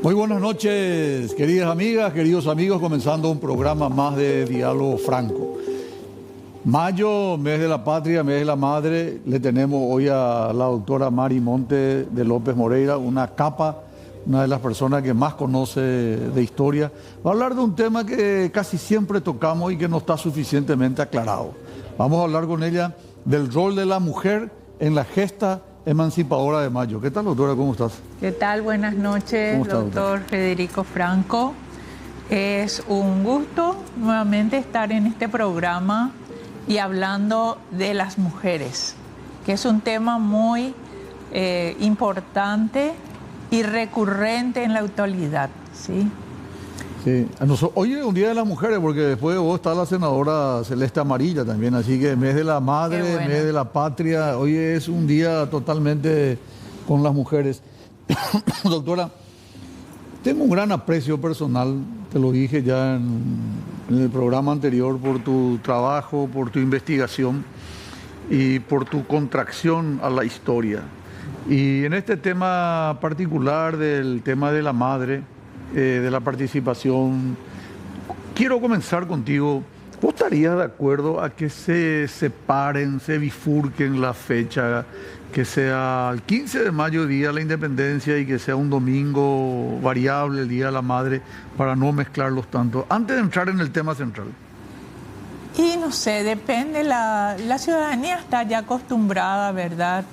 Muy buenas noches, queridas amigas, queridos amigos, comenzando un programa más de Diálogo Franco. Mayo, mes de la patria, mes de la madre, le tenemos hoy a la doctora Mari Monte de López Moreira, una capa, una de las personas que más conoce de historia. Va a hablar de un tema que casi siempre tocamos y que no está suficientemente aclarado. Vamos a hablar con ella del rol de la mujer en la gesta emancipadora de Mayo. ¿Qué tal, doctora? ¿Cómo estás? ¿Qué tal? Buenas noches, doctor Federico Franco. Es un gusto nuevamente estar en este programa y hablando de las mujeres, que es un tema muy importante y recurrente en la actualidad, ¿sí? Sí. Hoy es un Día de las Mujeres, porque después de vos está la senadora Celeste Amarilla también, así que mes de la madre, mes de la patria, hoy es un día totalmente con las mujeres. Doctora, tengo un gran aprecio personal, te lo dije ya en el programa anterior, por tu trabajo, por tu investigación y por tu contracción a la historia. Y en este tema particular del tema de la madre, de la participación, quiero comenzar contigo. ¿Vos estarías de acuerdo a que se separen, se bifurquen la fecha, que sea el 15 de mayo, Día de la Independencia, y que sea un domingo variable, el Día de la Madre, para no mezclarlos tanto? Antes de entrar en el tema central. Y no sé, depende, la ciudadanía está ya acostumbrada, ¿verdad?,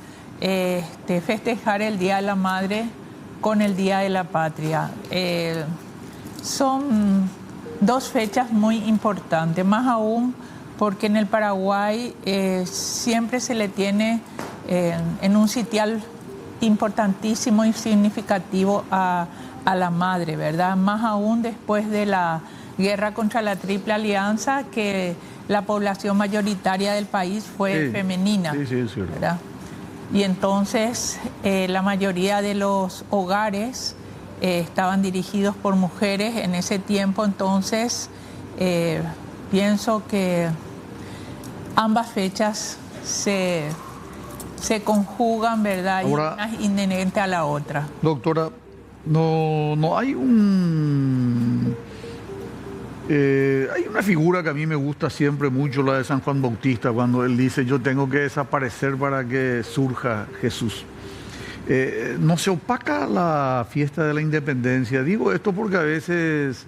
festejar el Día de la Madre con el Día de la Patria. Son dos fechas muy importantes, más aún porque en el Paraguay siempre se le tiene en un sitial importantísimo y significativo a la madre, ¿verdad? Más aún después de la guerra contra la Triple Alianza, que la población mayoritaria del país fue femenina, sí, es cierto, ¿verdad? Y entonces la mayoría de los hogares estaban dirigidos por mujeres en ese tiempo. Entonces pienso que ambas fechas se conjugan, ¿verdad? Ahora, y una es inherente a la otra. Doctora, no hay hay una figura que a mí me gusta siempre mucho, la de San Juan Bautista, cuando él dice: yo tengo que desaparecer para que surja Jesús. No se opaca la fiesta de la independencia. Digo esto porque a veces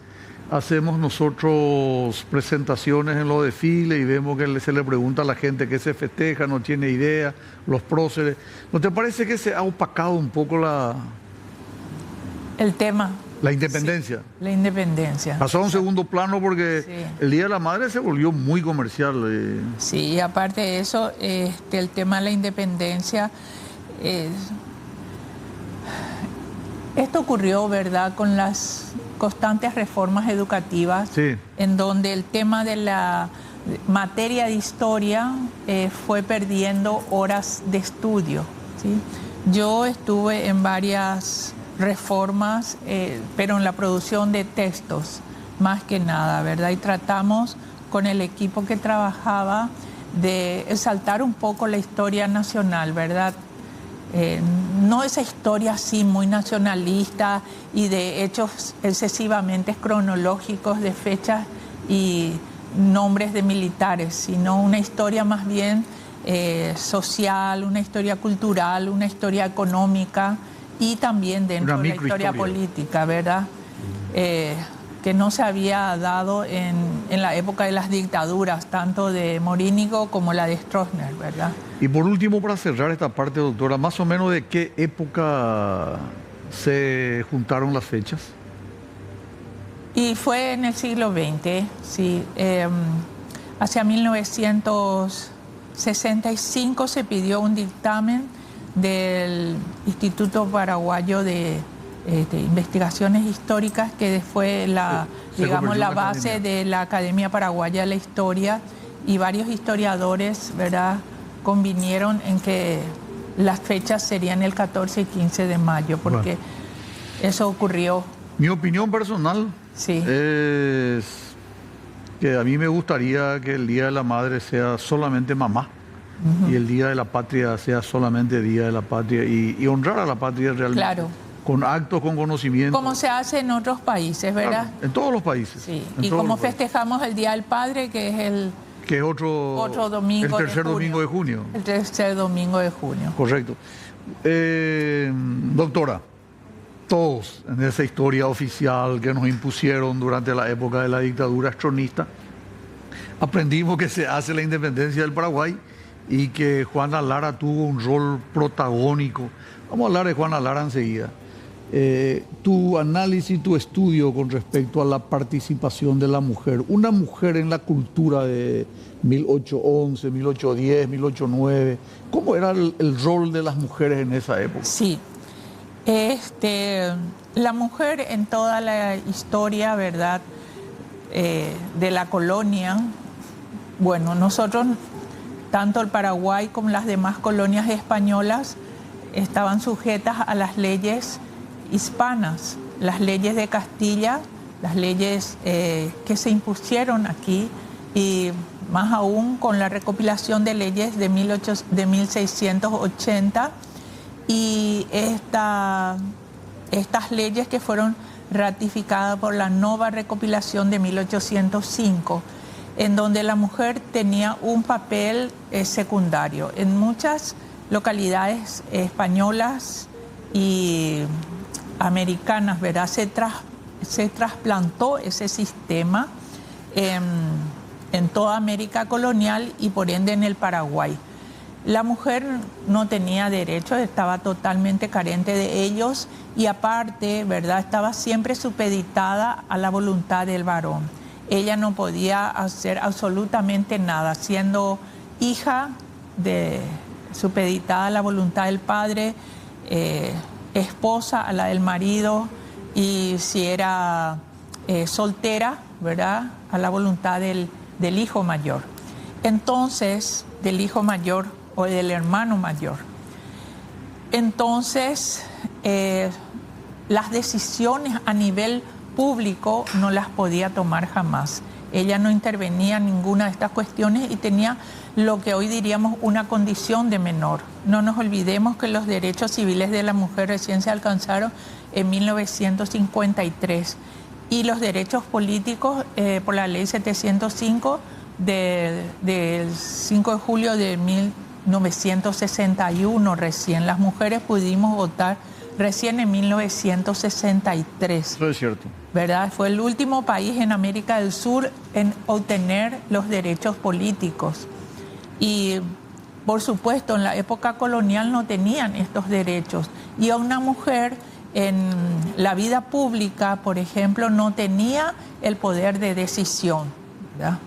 hacemos nosotros presentaciones en los desfiles y vemos que se le pregunta a la gente qué se festeja, no tiene idea, los próceres. ¿No te parece que se ha opacado un poco el tema? La independencia. Sí, la independencia. Pasó a un segundo plano porque el Día de la Madre se volvió muy comercial. Sí, y aparte de eso, el tema de la independencia, esto ocurrió, ¿verdad?, con las constantes reformas educativas, en donde el tema de la materia de historia fue perdiendo horas de estudio, ¿sí? Yo estuve en varias reformas, pero en la producción de textos, más que nada, ¿verdad? Y tratamos con el equipo que trabajaba de exaltar un poco la historia nacional, ¿verdad? No esa historia así muy nacionalista y de hechos excesivamente cronológicos de fechas y nombres de militares, sino una historia más bien social, una historia cultural, una historia económica, y también dentro de la historia política, ¿verdad? Que no se había dado en la época de las dictaduras, tanto de Morínigo como la de Stroessner, ¿verdad? Y por último, para cerrar esta parte, doctora, más o menos ¿de qué época se juntaron las fechas? Y fue en el siglo XX, sí. Hacia 1965 se pidió un dictamen del Instituto Paraguayo de Investigaciones Históricas, que fue la base de la Academia Paraguaya de la Historia, y varios historiadores, ¿verdad?, convinieron en que las fechas serían el 14 y 15 de mayo, porque eso ocurrió. Mi opinión personal es que a mí me gustaría que el Día de la Madre sea solamente mamá. Y el Día de la Patria sea solamente Día de la Patria y honrar a la patria realmente. Claro. con actos, con conocimiento. Como se hace en otros países, ¿verdad? Claro, en todos los países. Sí, y como festejamos el Día del Padre, que es el... Que es otro domingo, el tercer domingo de junio. El tercer domingo de junio. Correcto. Doctora, todos en esa historia oficial que nos impusieron durante la época de la dictadura chronista, aprendimos que se hace la independencia del Paraguay y que Juana Lara tuvo un rol protagónico. Vamos a hablar de Juana Lara enseguida. Tu análisis, tu estudio con respecto a la participación de la mujer, una mujer en la cultura de 1811, 1810, 1809, ¿cómo era el rol de las mujeres en esa época? Sí, la mujer en toda la historia, ¿verdad?, de la colonia, bueno, nosotros, tanto el Paraguay como las demás colonias españolas, estaban sujetas a las leyes hispanas, las leyes de Castilla, las leyes que se impusieron aquí, y más aún con la recopilación de leyes de 1680 y estas leyes que fueron ratificadas por la nueva recopilación de 1805, en donde la mujer tenía un papel secundario. En muchas localidades españolas y americanas, ¿verdad?, se trasplantó ese sistema en toda América colonial y por ende en el Paraguay. La mujer no tenía derechos, estaba totalmente carente de ellos y aparte, ¿verdad?, estaba siempre supeditada a la voluntad del varón. Ella no podía hacer absolutamente nada, siendo hija supeditada a la voluntad del padre, esposa a la del marido, y si era soltera, ¿verdad?, a la voluntad del hijo mayor. Entonces, del hijo mayor o del hermano mayor. Entonces, las decisiones a nivel público no las podía tomar jamás. Ella no intervenía en ninguna de estas cuestiones y tenía lo que hoy diríamos una condición de menor. No nos olvidemos que los derechos civiles de la mujer recién se alcanzaron en 1953 y los derechos políticos por la ley 705 del 5 de julio de 1961 recién. Las mujeres pudimos votar recién en 1963. Eso es cierto. ¿Verdad? Fue el último país en América del Sur en obtener los derechos políticos. Y, por supuesto, en la época colonial no tenían estos derechos. Y a una mujer en la vida pública, por ejemplo, no tenía el poder de decisión, ¿verdad?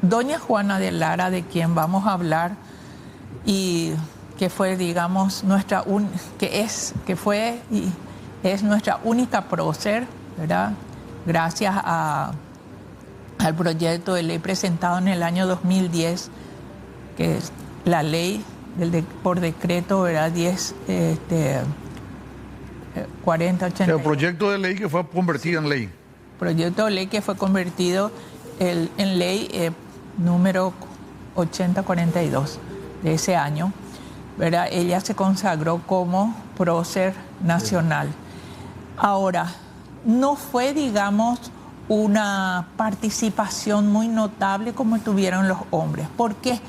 Doña Juana de Lara, de quien vamos a hablar, y que fue, digamos, es nuestra única prócer, ¿verdad?, gracias al proyecto de ley presentado en el año 2010, que es la ley por decreto, ¿verdad?, 4080. El proyecto de ley que fue convertido en ley. Proyecto de ley que fue convertido en ley número 8042 de ese año, ¿verdad? Ella se consagró como prócer nacional. Ahora, no fue, digamos, una participación muy notable como tuvieron los hombres. ¿Por qué?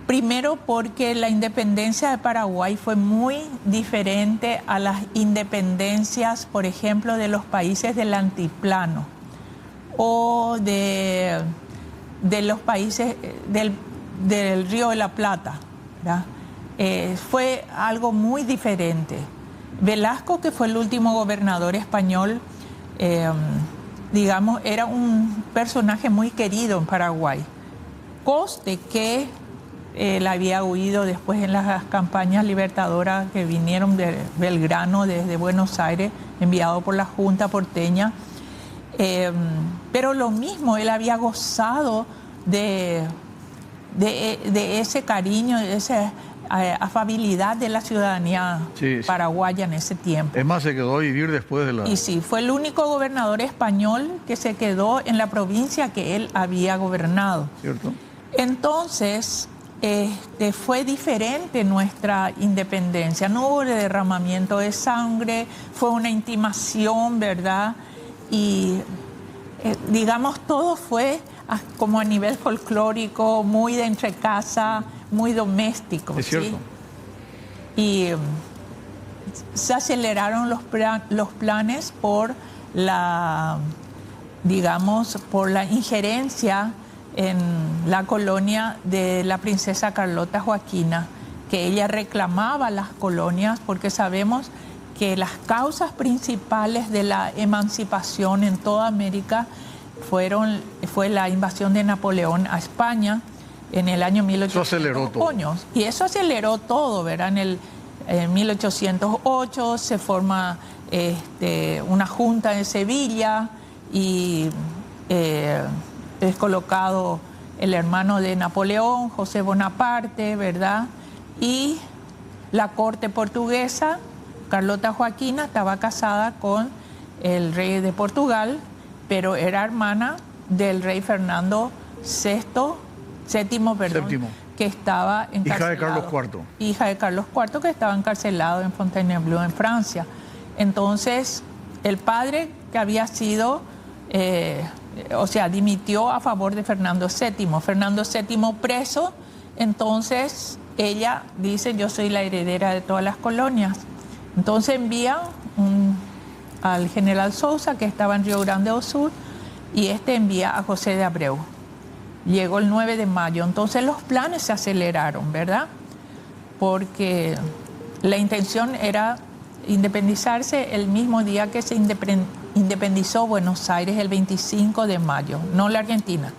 Primero porque la independencia de Paraguay fue muy diferente a las independencias, por ejemplo, de los países del altiplano o de los países del Río de la Plata, ¿verdad? Fue algo muy diferente. Velasco, que fue el último gobernador español, digamos, era un personaje muy querido en Paraguay. Coste que él había huido después en las campañas libertadoras que vinieron de Belgrano desde Buenos Aires, enviado por la Junta porteña. Pero lo mismo, él había gozado de ese cariño, de esa afabilidad de la ciudadanía paraguaya en ese tiempo. Es más, se quedó a vivir después de la... Y sí, fue el único gobernador español que se quedó en la provincia que él había gobernado. ¿Cierto? Entonces, fue diferente nuestra independencia. No hubo derramamiento de sangre, fue una intimación, ¿verdad? Y digamos, todo fue como a nivel folclórico, muy de entrecasa, muy doméstico. Es cierto. ¿Sí? Y se aceleraron los planes por la, digamos, por la injerencia en la colonia de la princesa Carlota Joaquina, que ella reclamaba las colonias porque sabemos que las causas principales de la emancipación en toda América fue la invasión de Napoleón a España en el año 1808. Eso aceleró todo. Y eso aceleró todo, ¿verdad? En 1808 se forma una junta en Sevilla y es colocado el hermano de Napoleón, José Bonaparte, ¿verdad? Y la corte portuguesa, Carlota Joaquina, estaba casada con el rey de Portugal, pero era hermana del rey Fernando VII, que estaba encarcelado. Hija de Carlos IV. Hija de Carlos IV, que estaba encarcelado en Fontainebleau, en Francia. Entonces, el padre que había sido, dimitió a favor de Fernando VII. Fernando VII preso, entonces ella dice, yo soy la heredera de todas las colonias. Entonces envía al general Sousa, que estaba en Río Grande do Sul, y envía a José de Abreu. Llegó el 9 de mayo, entonces los planes se aceleraron, ¿verdad? Porque la intención era independizarse el mismo día que se independizó Buenos Aires, el 25 de mayo, no la Argentina.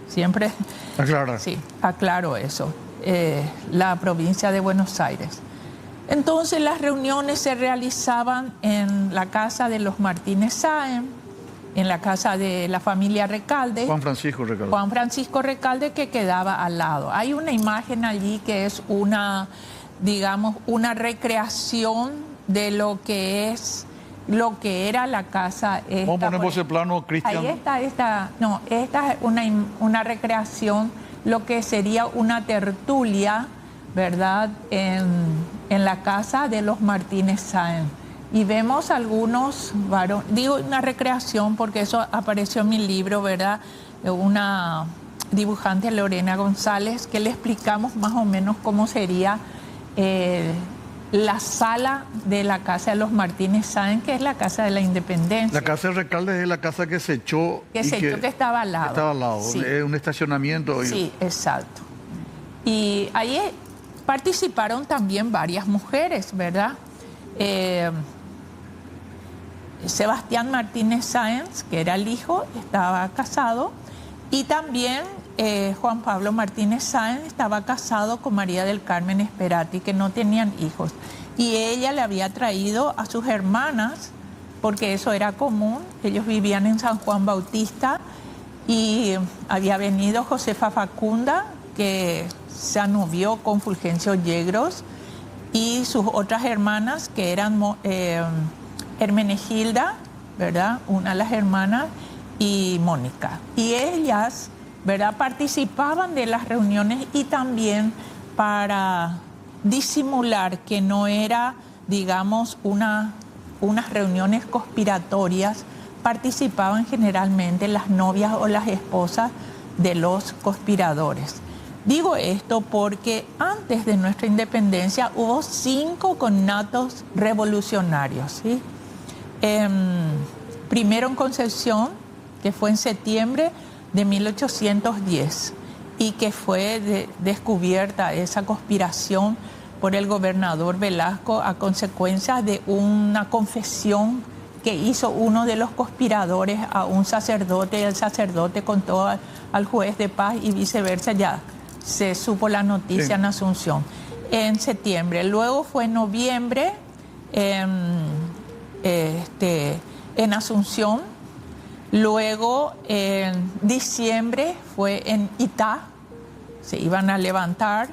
Siempre aclara. Sí, aclaro eso. La provincia de Buenos Aires. Entonces las reuniones se realizaban en la casa de los Martínez Sáenz, en la casa de la familia Recalde. Juan Francisco Recalde. Juan Francisco Recalde, que quedaba al lado. Hay una imagen allí que es una recreación de lo que era la casa. ¿Cómo ponemos ese plano, Cristian? Ahí está, esta es una recreación, lo que sería una tertulia, ¿verdad? En la casa de los Martínez Sáenz. Y vemos algunos varones, digo una recreación porque eso apareció en mi libro, ¿verdad? Una dibujante, Lorena González, que le explicamos más o menos cómo sería la sala de la casa de los Martínez Sáenz, que es la casa de la Independencia. La casa de Recalde es la casa que se echó. Que estaba al lado. Estaba al lado, sí. Es un estacionamiento. Sí, exacto. Y ahí participaron también varias mujeres, ¿verdad? Sebastián Martínez Sáenz, que era el hijo, estaba casado, y también Juan Pablo Martínez Sáenz estaba casado con María del Carmen Esperati, que no tenían hijos. Y ella le había traído a sus hermanas, porque eso era común, ellos vivían en San Juan Bautista, y había venido Josefa Facunda, que se anovió con Fulgencio Yegros, y sus otras hermanas, que eran Hermenegilda, ¿verdad? Una de las hermanas, y Mónica. Y ellas, ¿verdad?, participaban de las reuniones, y también para disimular que no era, digamos, unas reuniones conspiratorias, participaban generalmente las novias o las esposas de los conspiradores. Digo esto porque antes de nuestra independencia hubo 5 connatos revolucionarios, ¿sí? Primero en Concepción, que fue en septiembre de 1810, y que fue descubierta esa conspiración por el gobernador Velasco a consecuencia de una confesión que hizo uno de los conspiradores a un sacerdote, y el sacerdote contó al juez de paz, y viceversa. Ya se supo la noticia en Asunción, en septiembre. Luego fue en noviembre en Asunción. Luego en diciembre fue en Itá, se iban a levantar.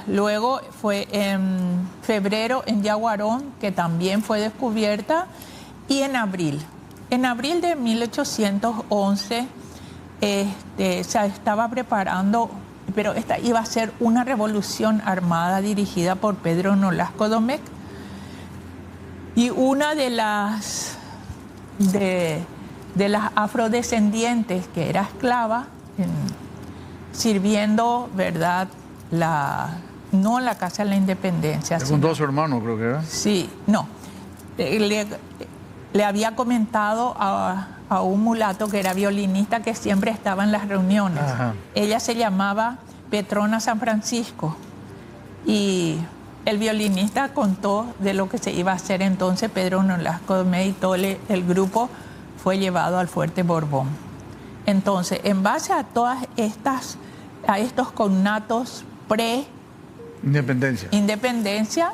Luego fue en febrero en Yaguarón, que también fue descubierta. Y en abril de 1811 se estaba preparando pero esta iba a ser una revolución armada dirigida por Pedro Nolasco Domecq. Y una de las afrodescendientes que era esclava, sirviendo, ¿verdad?, no en la Casa de la Independencia. Junto a su hermano, creo que era. Sí, no. Le había comentado a un mulato que era violinista que siempre estaba en las reuniones. Ajá. Ella se llamaba Petrona San Francisco y el violinista contó de lo que se iba a hacer. Entonces Pedro Nolasco Domecq y todo el grupo fue llevado al Fuerte Borbón. Entonces, en base a todas estos connatos pre-independencia,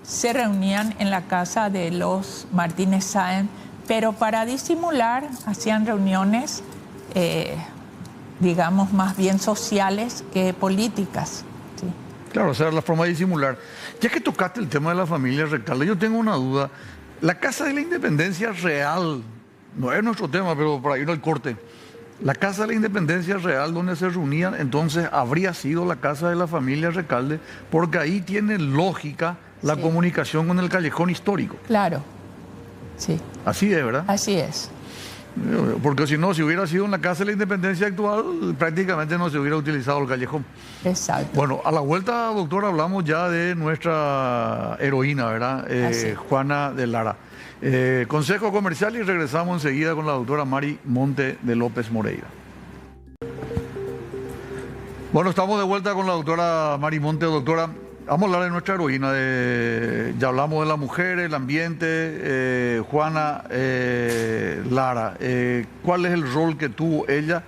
se reunían en la casa de los Martínez Sáenz, pero para disimular hacían reuniones, digamos, más bien sociales que políticas. ¿Sí? Claro, o sea, la forma de disimular. Ya que tocaste el tema de la familia Recalde, yo tengo una duda. La Casa de la Independencia Real, no es nuestro tema, pero por ahí no el corte. La Casa de la Independencia Real, donde se reunían, entonces habría sido la casa de la familia Recalde, porque ahí tiene lógica la comunicación con el callejón histórico. Claro, sí. Así es, ¿verdad? Así es. Porque si no, si hubiera sido en la Casa de la Independencia actual, prácticamente no se hubiera utilizado el callejón. Exacto. Bueno, a la vuelta, doctor, hablamos ya de nuestra heroína, ¿verdad? Juana de Lara. Consejo comercial y regresamos enseguida con la doctora Mari Monte de López Moreira. Bueno, estamos de vuelta con la doctora Mari Monte. Doctora, vamos a hablar de nuestra heroína. Ya hablamos de la mujer, el ambiente, Juana Lara. ¿Cuál es el rol que tuvo ella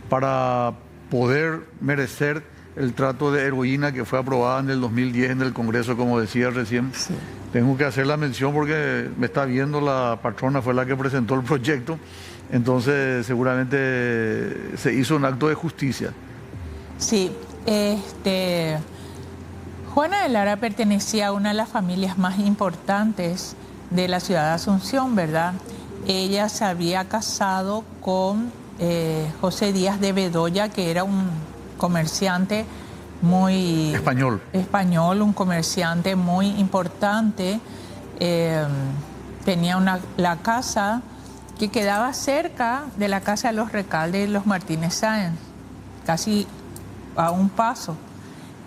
para poder merecer el trato de heroína que fue aprobada en el 2010 en el Congreso, como decía recién? Sí. Tengo que hacer la mención porque me está viendo la patrona, fue la que presentó el proyecto, entonces seguramente se hizo un acto de justicia. Sí, Juana de Lara pertenecía a una de las familias más importantes de la ciudad de Asunción, ¿verdad? Ella se había casado con José Díaz de Bedoya, que era un comerciante muy español, un comerciante muy importante. Tenía la casa que quedaba cerca de la casa de los Recalde y los Martínez Sáenz, casi a un paso.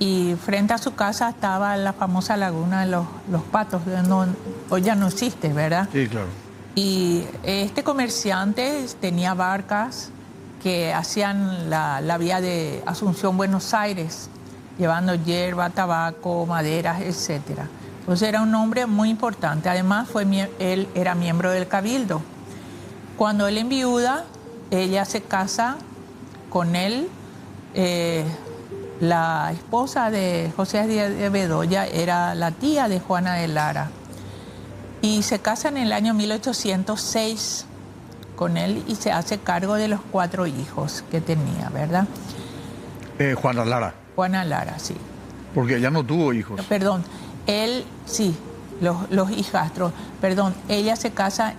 Y frente a su casa estaba la famosa laguna de los Patos, hoy ya no existe, ¿verdad? Sí, claro. Y este comerciante tenía barcas que hacían la vía de Asunción-Buenos Aires, llevando hierba, tabaco, maderas, etc. Entonces era un hombre muy importante. Además, él era miembro del Cabildo. Cuando él enviuda, ella se casa con él. La esposa de José Díaz de Bedoya era la tía de Juana de Lara. Y se casa en el año 1806 con él y se hace cargo de los 4 hijos que tenía, ¿verdad? Juana Lara. Juana Lara, sí. Porque ella no tuvo hijos. Perdón, él sí, los hijastros. Perdón, ella se casa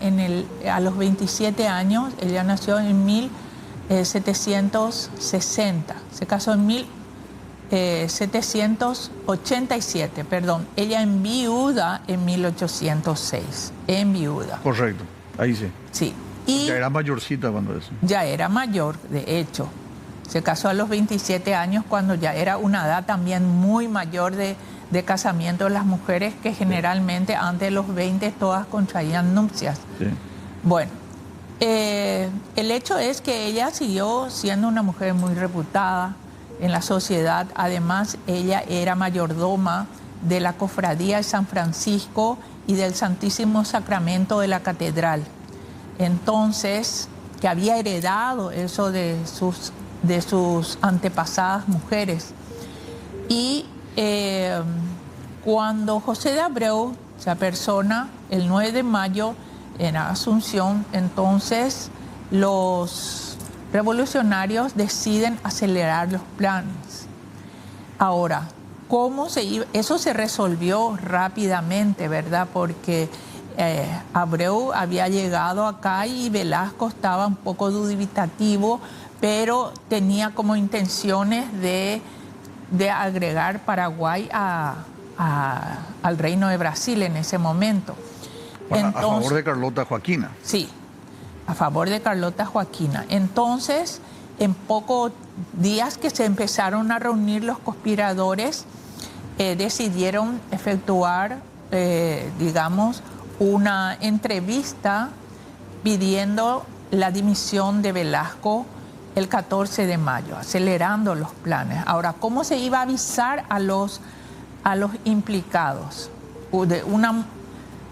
a los 27 años, ella nació en 1760, se casó en 1787, perdón. Ella enviuda en 1806, enviuda. Correcto, ahí sí. Sí. Y ya era mayorcita cuando eso. Ya era mayor, de hecho. Se casó a los 27 años cuando ya era una edad también muy mayor de casamiento de las mujeres, que generalmente antes de los 20 todas contraían nupcias. Sí. Bueno, el hecho es que ella siguió siendo una mujer muy reputada en la sociedad. Además, ella era mayordoma de la Cofradía de San Francisco y del Santísimo Sacramento de la Catedral. Entonces, que había heredado eso de sus antepasadas mujeres. Y cuando José de Abreu se apersona el 9 de mayo en Asunción, entonces los revolucionarios deciden acelerar los planes. Ahora, ¿cómo se iba? Eso se resolvió rápidamente, ¿verdad? Porque Abreu había llegado acá y Velasco estaba un poco dubitativo, pero tenía como intenciones de de agregar Paraguay al Reino de Brasil en ese momento. Entonces, a favor de Carlota Joaquina. Sí, a favor de Carlota Joaquina. Entonces, en pocos días que se empezaron a reunir los conspiradores, decidieron efectuar, digamos, una entrevista pidiendo la dimisión de Velasco el 14 de mayo, acelerando los planes. Ahora, ¿cómo se iba a avisar a los implicados?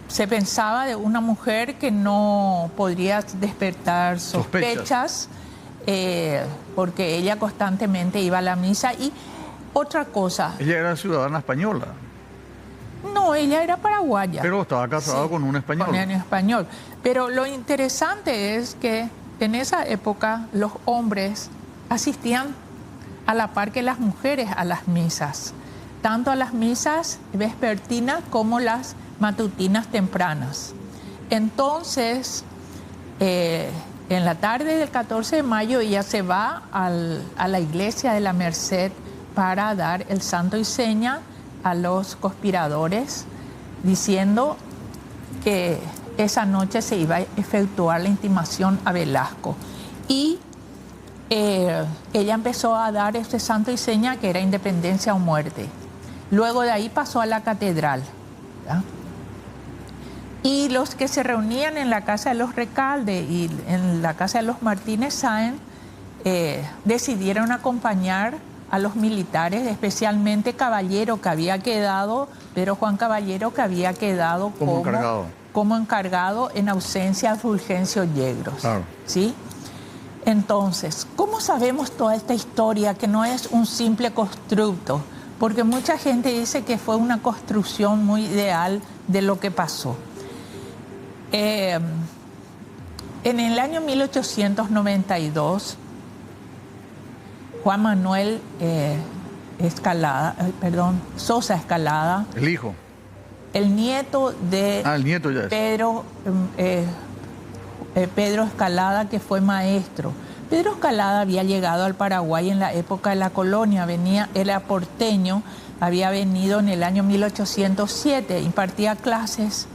Se pensaba de una mujer que no podría despertar sospechas. Porque ella constantemente iba a la misa. Y otra cosa... Ella era ciudadana española. No, ella era paraguaya. Pero estaba casada con un español. Con un español. Pero lo interesante es que en esa época los hombres asistían a la par que las mujeres a las misas. Tanto a las misas vespertinas como las matutinas tempranas. Entonces... en la tarde del 14 de mayo ella se va a la iglesia de la Merced para dar el santo y seña a los conspiradores, diciendo que esa noche se iba a efectuar la intimación a Velasco. Y ella empezó a dar este santo y seña que era independencia o muerte. Luego de ahí pasó a la catedral, ¿verdad? Y los que se reunían en la casa de los Recalde y en la casa de los Martínez Sáenz decidieron acompañar a los militares, especialmente Caballero, que había quedado, Pedro Juan Caballero, que había quedado como encargado en ausencia de Fulgencio Yegros. Claro. ¿Sí? Entonces, ¿cómo sabemos toda esta historia que no es un simple constructo? Porque mucha gente dice que fue una construcción muy ideal de lo que pasó. En el año 1892, Juan Manuel Sosa Escalada, el hijo, el nieto de el nieto ya es. Pedro Escalada, que fue maestro. Pedro Escalada había llegado al Paraguay en la época de la colonia, era porteño, había venido en el año 1807, impartía clases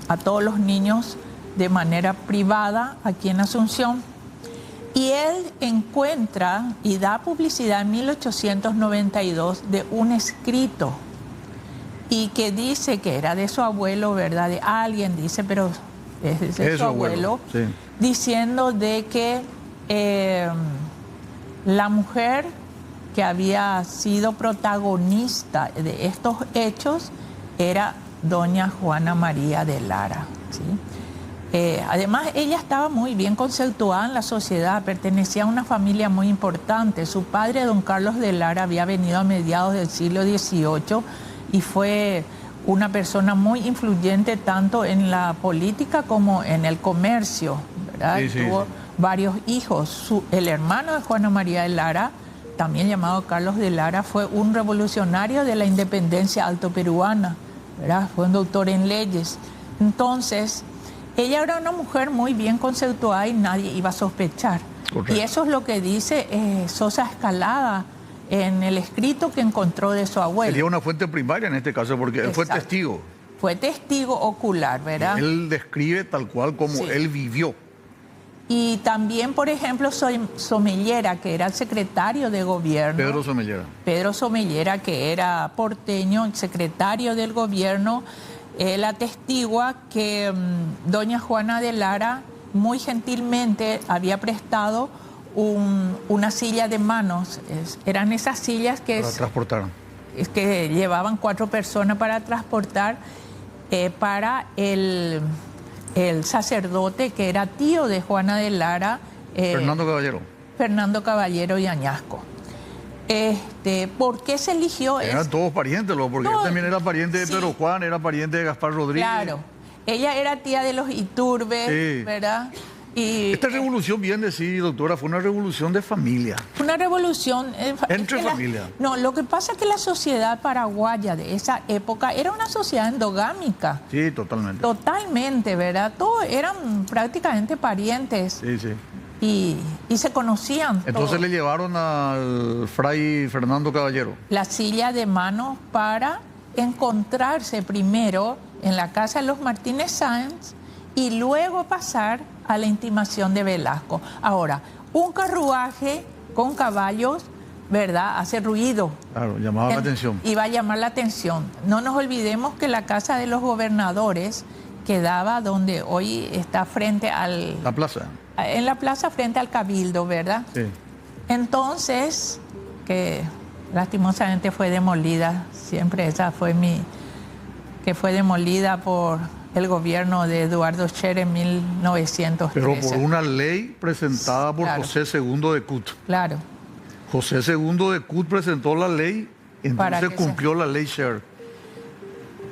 a todos los niños de manera privada aquí en Asunción. Y él encuentra y da publicidad en 1892 de un escrito y que dice que era de su abuelo, ¿verdad? De alguien, dice, pero es de su abuelo, sí. Diciendo de que la mujer que había sido protagonista de estos hechos era doña Juana María de Lara, ¿sí? Además, ella estaba muy bien conceptuada en la sociedad, pertenecía a una familia muy importante. Su padre, don Carlos de Lara, había venido a mediados del siglo XVIII y fue una persona muy influyente tanto en la política como en el comercio, ¿verdad? Sí, tuvo varios hijos. El hermano de Juana María de Lara, también llamado Carlos de Lara, fue un revolucionario de la independencia altoperuana, ¿verdad? Fue un doctor en leyes. Entonces, ella era una mujer muy bien conceptuada y nadie iba a sospechar. Correcto. Y eso es lo que dice Sosa Escalada en el escrito que encontró de su abuelo. Sería una fuente primaria en este caso, porque él fue testigo. Fue testigo ocular, ¿verdad? Y él describe tal cual como él vivió. Y también, por ejemplo, Somellera, que era el secretario de gobierno. Pedro Somellera. Pedro Somellera, que era porteño, secretario del gobierno. Él atestigua que doña Juana de Lara muy gentilmente había prestado una silla de manos. Eran esas sillas que... Para transportar. Que llevaban 4 personas para transportar para el sacerdote que era tío de Juana de Lara. Fernando Caballero. Fernando Caballero y Añasco. ¿Por qué se eligió? Eran todos parientes, porque él también era pariente de Pedro Juan, era pariente de Gaspar Rodríguez. Claro, ella era tía de los Iturbe, ¿verdad? Y esta revolución, bien decir, doctora, fue una revolución de familia. Una revolución... entre familia. No, lo que pasa es que la sociedad paraguaya de esa época era una sociedad endogámica. Sí, totalmente. Totalmente, ¿verdad? Todos eran prácticamente parientes. Sí, sí. y se conocían. Entonces todos. le llevaron al fray Fernando Caballero La silla de mano para encontrarse primero en la casa de los Martínez Sáenz y luego pasar a la intimación de Velasco. Ahora, un carruaje con caballos, ¿verdad?, hace ruido. Claro, llamaba la atención. Y va a llamar la atención. No nos olvidemos que la casa de los gobernadores quedaba donde hoy está frente al... La plaza. En la plaza frente al Cabildo, ¿verdad? Sí. Entonces, que lastimosamente fue demolida, siempre esa fue que fue demolida por el gobierno de Eduardo Scher en 1913. Pero por una ley presentada por claro. José II de Kut. Claro. José II de Kut presentó la ley, entonces cumplió la ley Scher.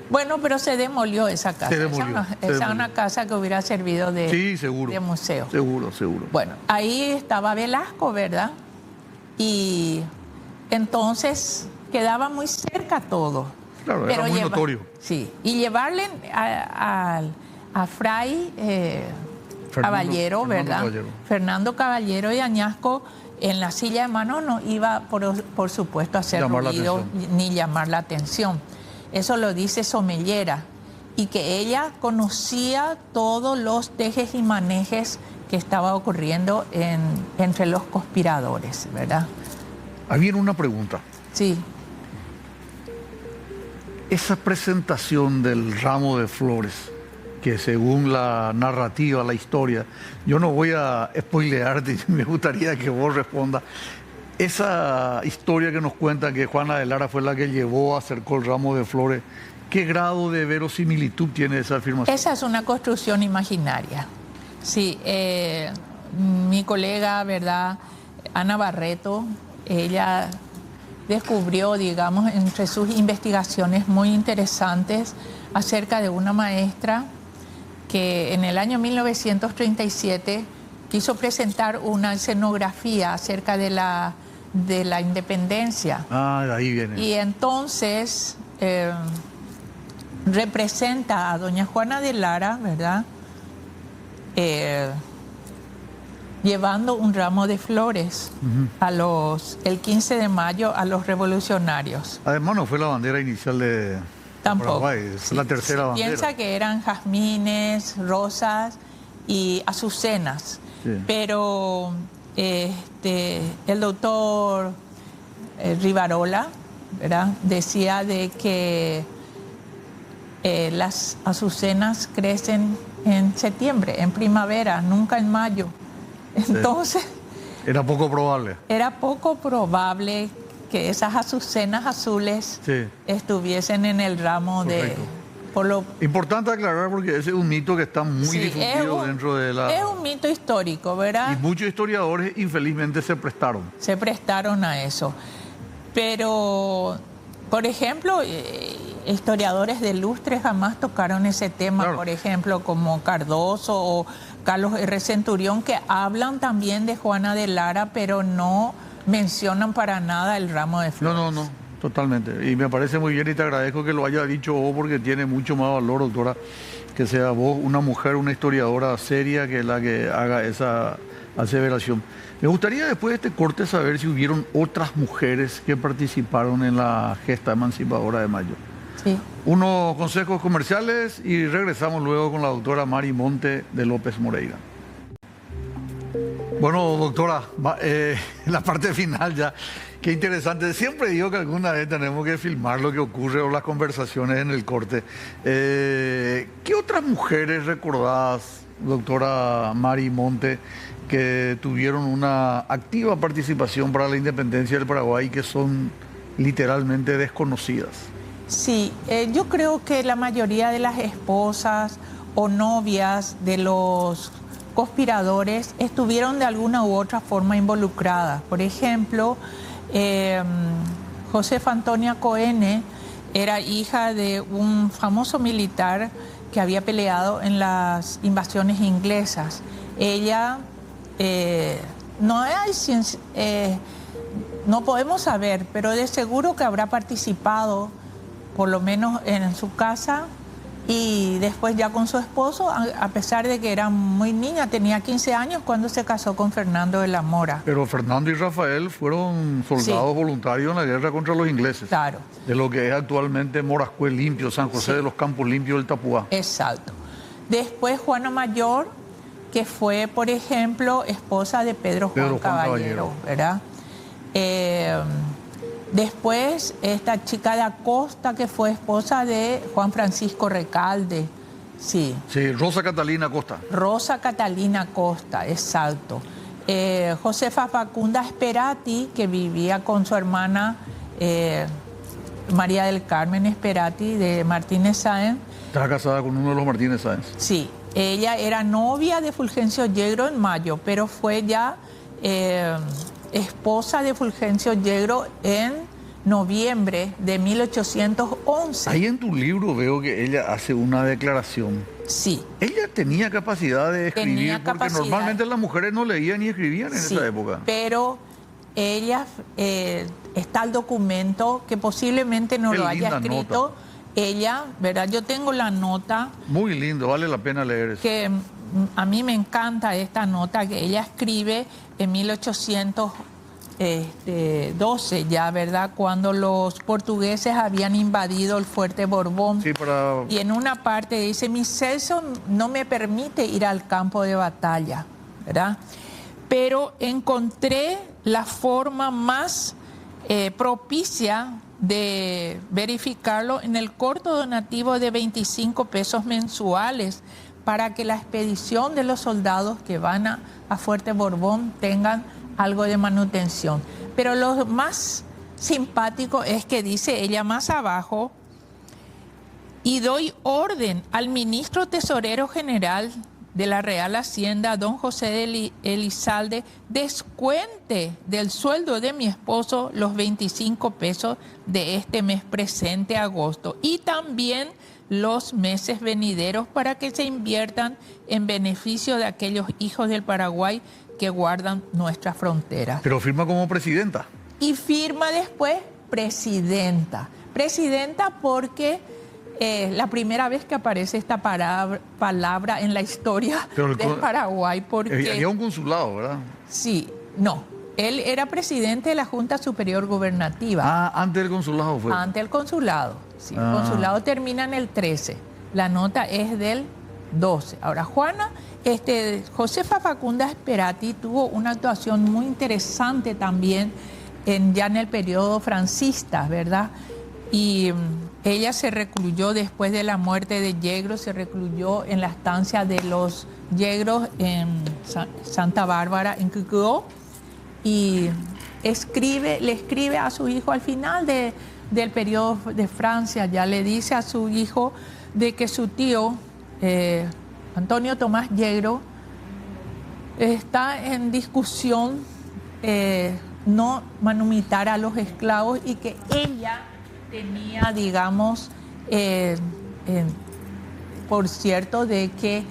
Bueno, pero se demolió esa casa. Se demolió, Esa es una casa que hubiera servido de, sí, seguro, de museo. Seguro. Bueno, ahí estaba Velasco, ¿verdad? Y entonces quedaba muy cerca todo. Claro, pero era muy notorio. Sí, y llevarle a Fray Caballero, ¿verdad? Fernando Caballero y Añasco en la silla de mano no iba, por supuesto, a hacer ruido ni llamar la atención. Eso lo dice Somellera, y que ella conocía todos los tejes y manejes que estaba ocurriendo entre los conspiradores, ¿verdad? Ahí viene una pregunta. Sí. Esa presentación del ramo de flores, que según la narrativa, la historia, yo no voy a spoilearte, me gustaría que vos respondas. Esa historia que nos cuenta que Juana de Lara fue la que llevó, acercó el ramo de flores, ¿qué grado de verosimilitud tiene esa afirmación? Esa es una construcción imaginaria. Sí, mi colega, ¿verdad?, Ana Barreto, ella descubrió, digamos, entre sus investigaciones muy interesantes acerca de una maestra que en el año 1937 quiso presentar una escenografía acerca de la independencia. Ah, de ahí viene. Y entonces representa a doña Juana de Lara, ¿verdad?, llevando un ramo de flores el 15 de mayo a los revolucionarios. Además no fue la bandera inicial de Paraguay, es la tercera bandera. Piensa que eran jazmines, rosas y azucenas. Sí. Pero el doctor Rivarola, ¿verdad?, decía de que las azucenas crecen en septiembre, en primavera, nunca en mayo. Entonces... Sí. Era poco probable. Era poco probable que esas azucenas azules estuviesen en el ramo. Correcto. Importante aclarar porque ese es un mito que está muy difundido dentro de la... Es un mito histórico, ¿verdad? Y muchos historiadores infelizmente se prestaron. Se prestaron a eso. Pero, por ejemplo, historiadores de lustre jamás tocaron ese tema, claro. Por ejemplo, como Cardoso o Carlos R. Centurión, que hablan también de Juana de Lara, pero no mencionan para nada el ramo de flores. No, totalmente. Y me parece muy bien y te agradezco que lo haya dicho vos porque tiene mucho más valor, doctora, que sea vos una mujer, una historiadora seria que la que haga esa aseveración. Me gustaría después de este corte saber si hubieron otras mujeres que participaron en la gesta emancipadora de mayo. Sí. Unos consejos comerciales y regresamos luego con la doctora Mari Monte de López Moreira. Bueno, doctora, la parte final ya, qué interesante. Siempre digo que alguna vez tenemos que filmar lo que ocurre o las conversaciones en el corte. ¿Qué otras mujeres recordadas, doctora Mari Monte, que tuvieron una activa participación para la independencia del Paraguay y que son literalmente desconocidas? Sí, yo creo que la mayoría de las esposas o novias de los conspiradores estuvieron de alguna u otra forma involucradas. Por ejemplo, Josefa Antonia Coene era hija de un famoso militar que había peleado en las invasiones inglesas. Ella, no podemos saber, pero de seguro que habrá participado, por lo menos en su casa, Y después ya con su esposo, a pesar de que era muy niña, tenía 15 años cuando se casó con Fernando de la Mora. Pero Fernando y Rafael fueron soldados voluntarios en la guerra contra los ingleses. Claro. De lo que es actualmente Morascue Limpio, San José de los Campos Limpios del Tapuá. Exacto. Después Juana Mayor, que fue, por ejemplo, esposa de Pedro Juan Caballero, ¿verdad? Después, esta chica de Acosta, que fue esposa de Juan Francisco Recalde. Sí. Sí, Rosa Catalina Acosta. Rosa Catalina Acosta, exacto. Josefa Facunda Sperati, que vivía con su hermana María del Carmen Sperati de Martínez Sáenz. Estaba casada con uno de los Martínez Sáenz. Sí, ella era novia de Fulgencio Yegro en mayo, pero fue ya esposa de Fulgencio Yegro en noviembre de 1811. Ahí en tu libro veo que ella hace una declaración. Sí. Ella tenía capacidad de escribir, porque normalmente las mujeres no leían ni escribían en esa época. Pero ella, está el documento que posiblemente no lo haya escrito. Nota. Ella, ¿verdad? Yo tengo la nota. Muy lindo, vale la pena leer eso. Que a mí me encanta esta nota que ella escribe en 1812, ya, ¿verdad? Cuando los portugueses habían invadido el fuerte Borbón. Sí, y en una parte dice, mi censo no me permite ir al campo de batalla, ¿verdad? Pero encontré la forma más propicia de verificarlo en el corto donativo de 25 pesos mensuales para que la expedición de los soldados que van a Fuerte Borbón tengan algo de manutención. Pero lo más simpático es que dice ella más abajo, y doy orden al ministro tesorero general de la Real Hacienda, don José de Elizalde, descuente del sueldo de mi esposo los 25 pesos de este mes presente, agosto, y también los meses venideros para que se inviertan en beneficio de aquellos hijos del Paraguay que guardan nuestra frontera. Pero firma como presidenta. Y firma después presidenta. Presidenta porque la primera vez que aparece esta palabra en la historia del Paraguay. Porque había un consulado, ¿verdad? Sí, no. Él era presidente de la Junta Superior Gubernativa. Ah, antes del consulado fue. Antes del consulado, sí. El consulado termina en el 13. La nota es del 12. Ahora, Josefa Facunda Sperati tuvo una actuación muy interesante también ya en el periodo franquista, ¿verdad? Y ella se recluyó después de la muerte de Yegro, se recluyó en la estancia de los Yegros en Santa Bárbara, en Cucó, y le escribe a su hijo al final del periodo de Francia, ya le dice a su hijo de que su tío, Antonio Tomás Yegro, está en discusión no manumitar a los esclavos y que ella tenía, digamos, por cierto, de que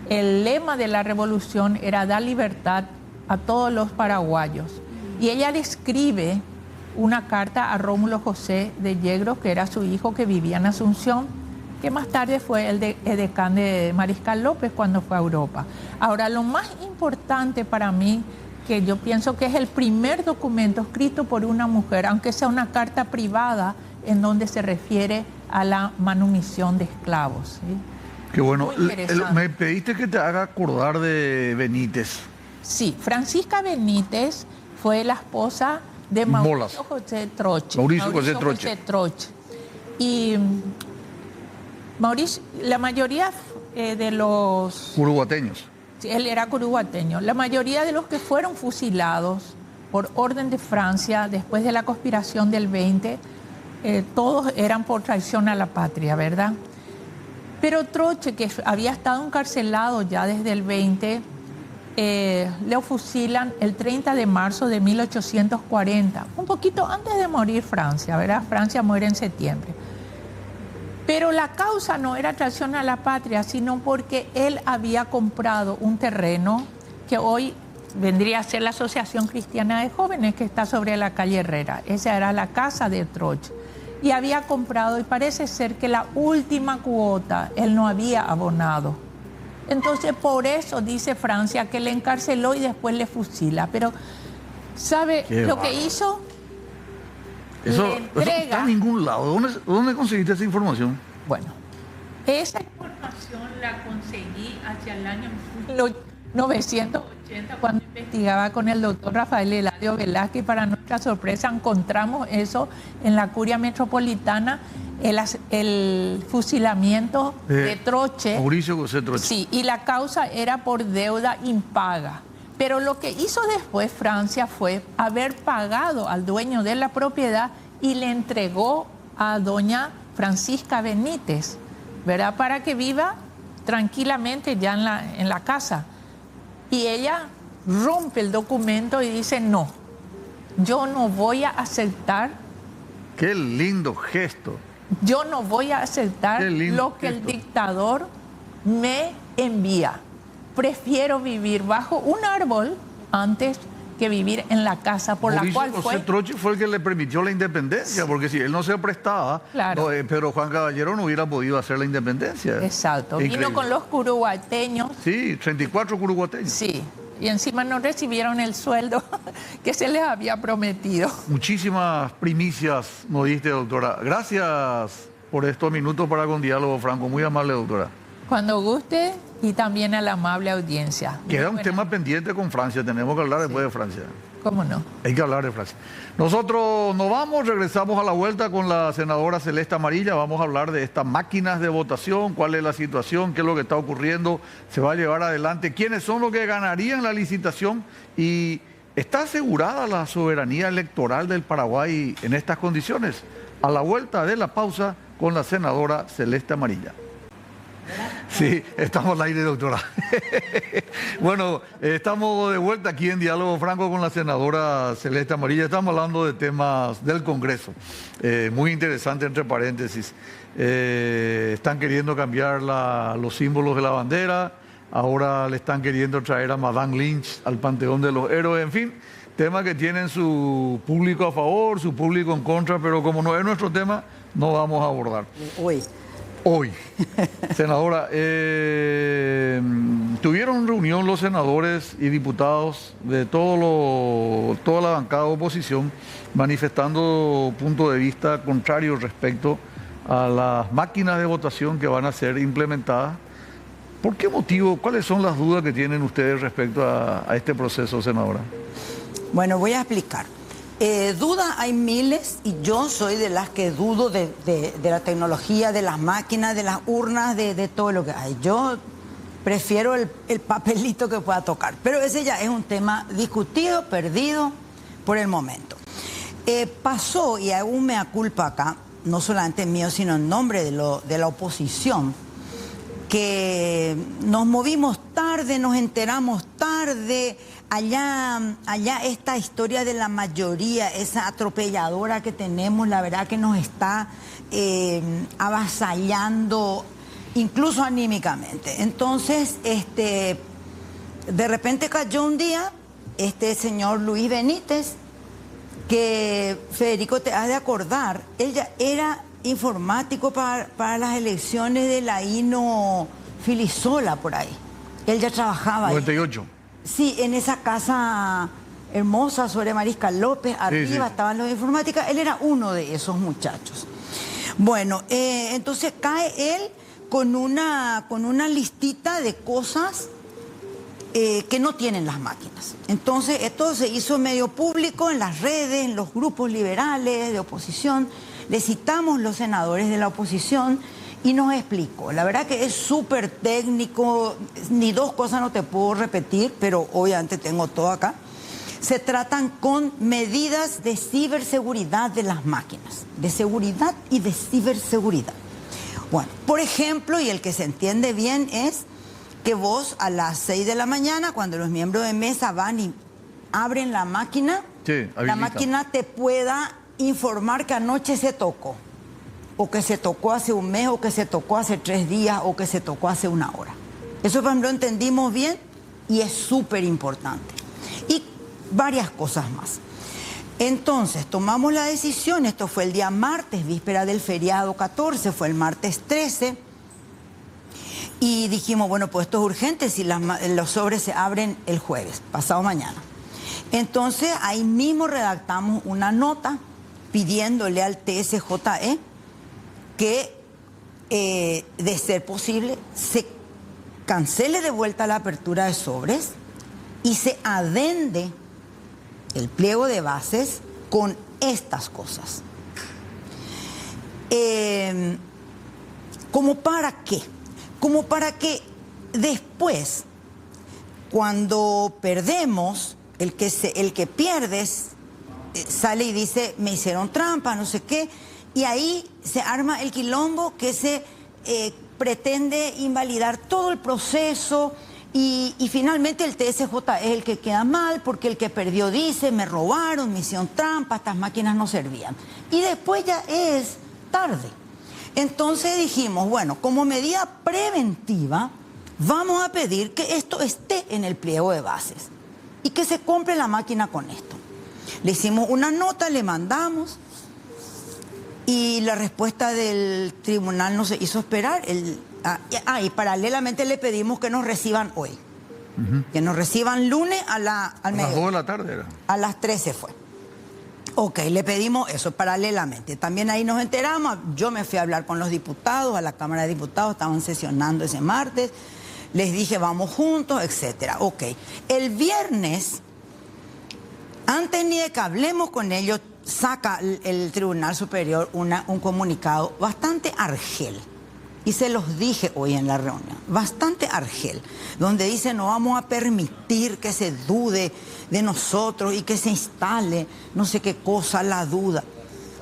el lema de la revolución era dar libertad a todos los paraguayos. Y ella le escribe una carta a Rómulo José de Yegro, que era su hijo que vivía en Asunción, que más tarde fue el edecán de Mariscal López cuando fue a Europa. Ahora, lo más importante para mí, que yo pienso que es el primer documento escrito por una mujer, aunque sea una carta privada, en donde se refiere a la manumisión de esclavos. ¿Sí? Qué bueno. Me pediste que te haga acordar de Benítez. Sí, Francisca Benítez fue la esposa de Mauricio José Troche. Mauricio José Troche. Y Mauricio, la mayoría de los... Curuguateños. Él era curuguateño. La mayoría de los que fueron fusilados por orden de Francia después de la conspiración del 20, todos eran por traición a la patria, ¿verdad? Pero Troche, que había estado encarcelado ya desde el 20, le fusilan el 30 de marzo de 1840, un poquito antes de morir Francia, ¿verdad? Francia muere en septiembre. Pero la causa no era traición a la patria, sino porque él había comprado un terreno que hoy vendría a ser la Asociación Cristiana de Jóvenes, que está sobre la calle Herrera. Esa era la casa de Troche. y había comprado, y parece ser que la última cuota él no había abonado. Entonces, por eso dice Francia que le encarceló y después le fusila. Pero, ¿sabe lo que hizo? Eso no está en ningún lado. ¿Dónde conseguiste esa información? Bueno, esa información la conseguí hacia el año 1980, cuando investigaba con el doctor Rafael Eladio Velázquez. Para nuestra sorpresa encontramos eso en la Curia Metropolitana, el fusilamiento de Troche. Mauricio José Troche. Sí, y la causa era por deuda impaga. Pero lo que hizo después Francia fue haber pagado al dueño de la propiedad y le entregó a doña Francisca Benítez, ¿verdad? Para que viva tranquilamente ya en la casa. Y ella rompe el documento y dice, no, yo no voy a aceptar. Qué lindo gesto. Yo no voy a aceptar lo que el dictador me envía. Prefiero vivir bajo un árbol antes que vivir en la casa por la cual fue. José Troche fue el que le permitió la independencia, porque si él no se prestaba, claro, pero Juan Caballero no hubiera podido hacer la independencia. Exacto. Vino con los curuguateños. Sí, 34 curuguateños. Sí. Y encima no recibieron el sueldo que se les había prometido. Muchísimas primicias nos diste, doctora. Gracias por estos minutos para con Diálogo Franco. Muy amable, doctora. Cuando guste, y también a la amable audiencia. Queda un tema pendiente con Francia. Tenemos que hablar después de Francia. ¿Cómo no? Hay que hablar de Francia. Nosotros nos vamos, regresamos a la vuelta con la senadora Celeste Amarilla. Vamos a hablar de estas máquinas de votación, cuál es la situación, qué es lo que está ocurriendo, se va a llevar adelante, quiénes son los que ganarían la licitación y ¿está asegurada la soberanía electoral del Paraguay en estas condiciones? A la vuelta de la pausa con la senadora Celeste Amarilla. Sí, estamos al aire, doctora. Bueno, estamos de vuelta aquí en Diálogo Franco con la senadora Celeste Amarilla. Estamos hablando de temas del Congreso. Muy interesante, entre paréntesis. Están queriendo cambiar los símbolos de la bandera. Ahora le están queriendo traer a Madame Lynch al Panteón de los Héroes. En fin, temas que tienen su público a favor, su público en contra, pero como no es nuestro tema, no vamos a abordar. Hoy. Senadora, tuvieron reunión los senadores y diputados de toda la bancada de oposición manifestando punto de vista contrario respecto a las máquinas de votación que van a ser implementadas. ¿Por qué motivo? ¿Cuáles son las dudas que tienen ustedes respecto a este proceso, senadora? Bueno, voy a explicar. Dudas hay miles y yo soy de las que dudo de la tecnología, de las máquinas, de las urnas, de todo lo que hay. Yo prefiero el papelito que pueda tocar, pero ese ya es un tema discutido, perdido por el momento. Pasó, y aún me culpa acá, no solamente mío, sino en nombre de la oposición, que nos movimos tarde, nos enteramos tarde. Allá esta historia de la mayoría, esa atropelladora que tenemos, la verdad que nos está avasallando, incluso anímicamente. Entonces, de repente cayó un día este señor Luis Benítez, que Federico te has de acordar, él ya era informático para las elecciones de la INO Filisola por ahí. Él ya trabajaba 98. Ahí. Sí, en esa casa hermosa sobre Mariscal López, arriba estaban los de informática, él era uno de esos muchachos. Bueno, entonces cae él con una listita de cosas que no tienen las máquinas. Entonces esto se hizo medio público en las redes, en los grupos liberales de oposición. Le citamos los senadores de la oposición y nos explicó. La verdad que es súper técnico, ni dos cosas no te puedo repetir, pero obviamente tengo todo acá. Se tratan con medidas de ciberseguridad de las máquinas, de seguridad y de ciberseguridad. Bueno, por ejemplo, y el que se entiende bien es que vos a las 6 de la mañana, cuando los miembros de mesa van y abren la máquina, la máquina te pueda informar que anoche se tocó, o que se tocó hace un mes, o que se tocó hace 3 días, o que se tocó hace 1 hora. Eso, por ejemplo, entendimos bien y es súper importante. Y varias cosas más. Entonces, tomamos la decisión, esto fue el día martes, víspera del feriado 14, fue el martes 13, y dijimos, bueno, pues esto es urgente, si los sobres se abren el jueves, pasado mañana. Entonces, ahí mismo redactamos una nota pidiéndole al TSJE que, de ser posible, se cancele de vuelta la apertura de sobres y se adende el pliego de bases con estas cosas. ¿Cómo para qué? Como para que después, cuando perdemos, el que pierde sale y dice, me hicieron trampa, no sé qué, y ahí se arma el quilombo que se pretende invalidar todo el proceso. Y finalmente el TSJ es el que queda mal porque el que perdió dice, me robaron, me hicieron trampa, estas máquinas no servían. Y después ya es tarde. Entonces dijimos, bueno, como medida preventiva, vamos a pedir que esto esté en el pliego de bases y que se compre la máquina con esto. Le hicimos una nota, le mandamos y la respuesta del tribunal no se hizo esperar. Y paralelamente le pedimos que nos reciban hoy. Que nos reciban lunes al mediodía. A las 2 de la tarde era. A las 13 fue. Ok, le pedimos eso paralelamente. También ahí nos enteramos, yo me fui a hablar con los diputados, a la Cámara de Diputados, estaban sesionando ese martes. Les dije, vamos juntos, etcétera. Ok, el viernes, antes ni de que hablemos con ellos, saca el Tribunal Superior un comunicado bastante argel. Y se los dije hoy en la reunión, bastante argel, donde dice no vamos a permitir que se dude de nosotros y que se instale no sé qué cosa, la duda.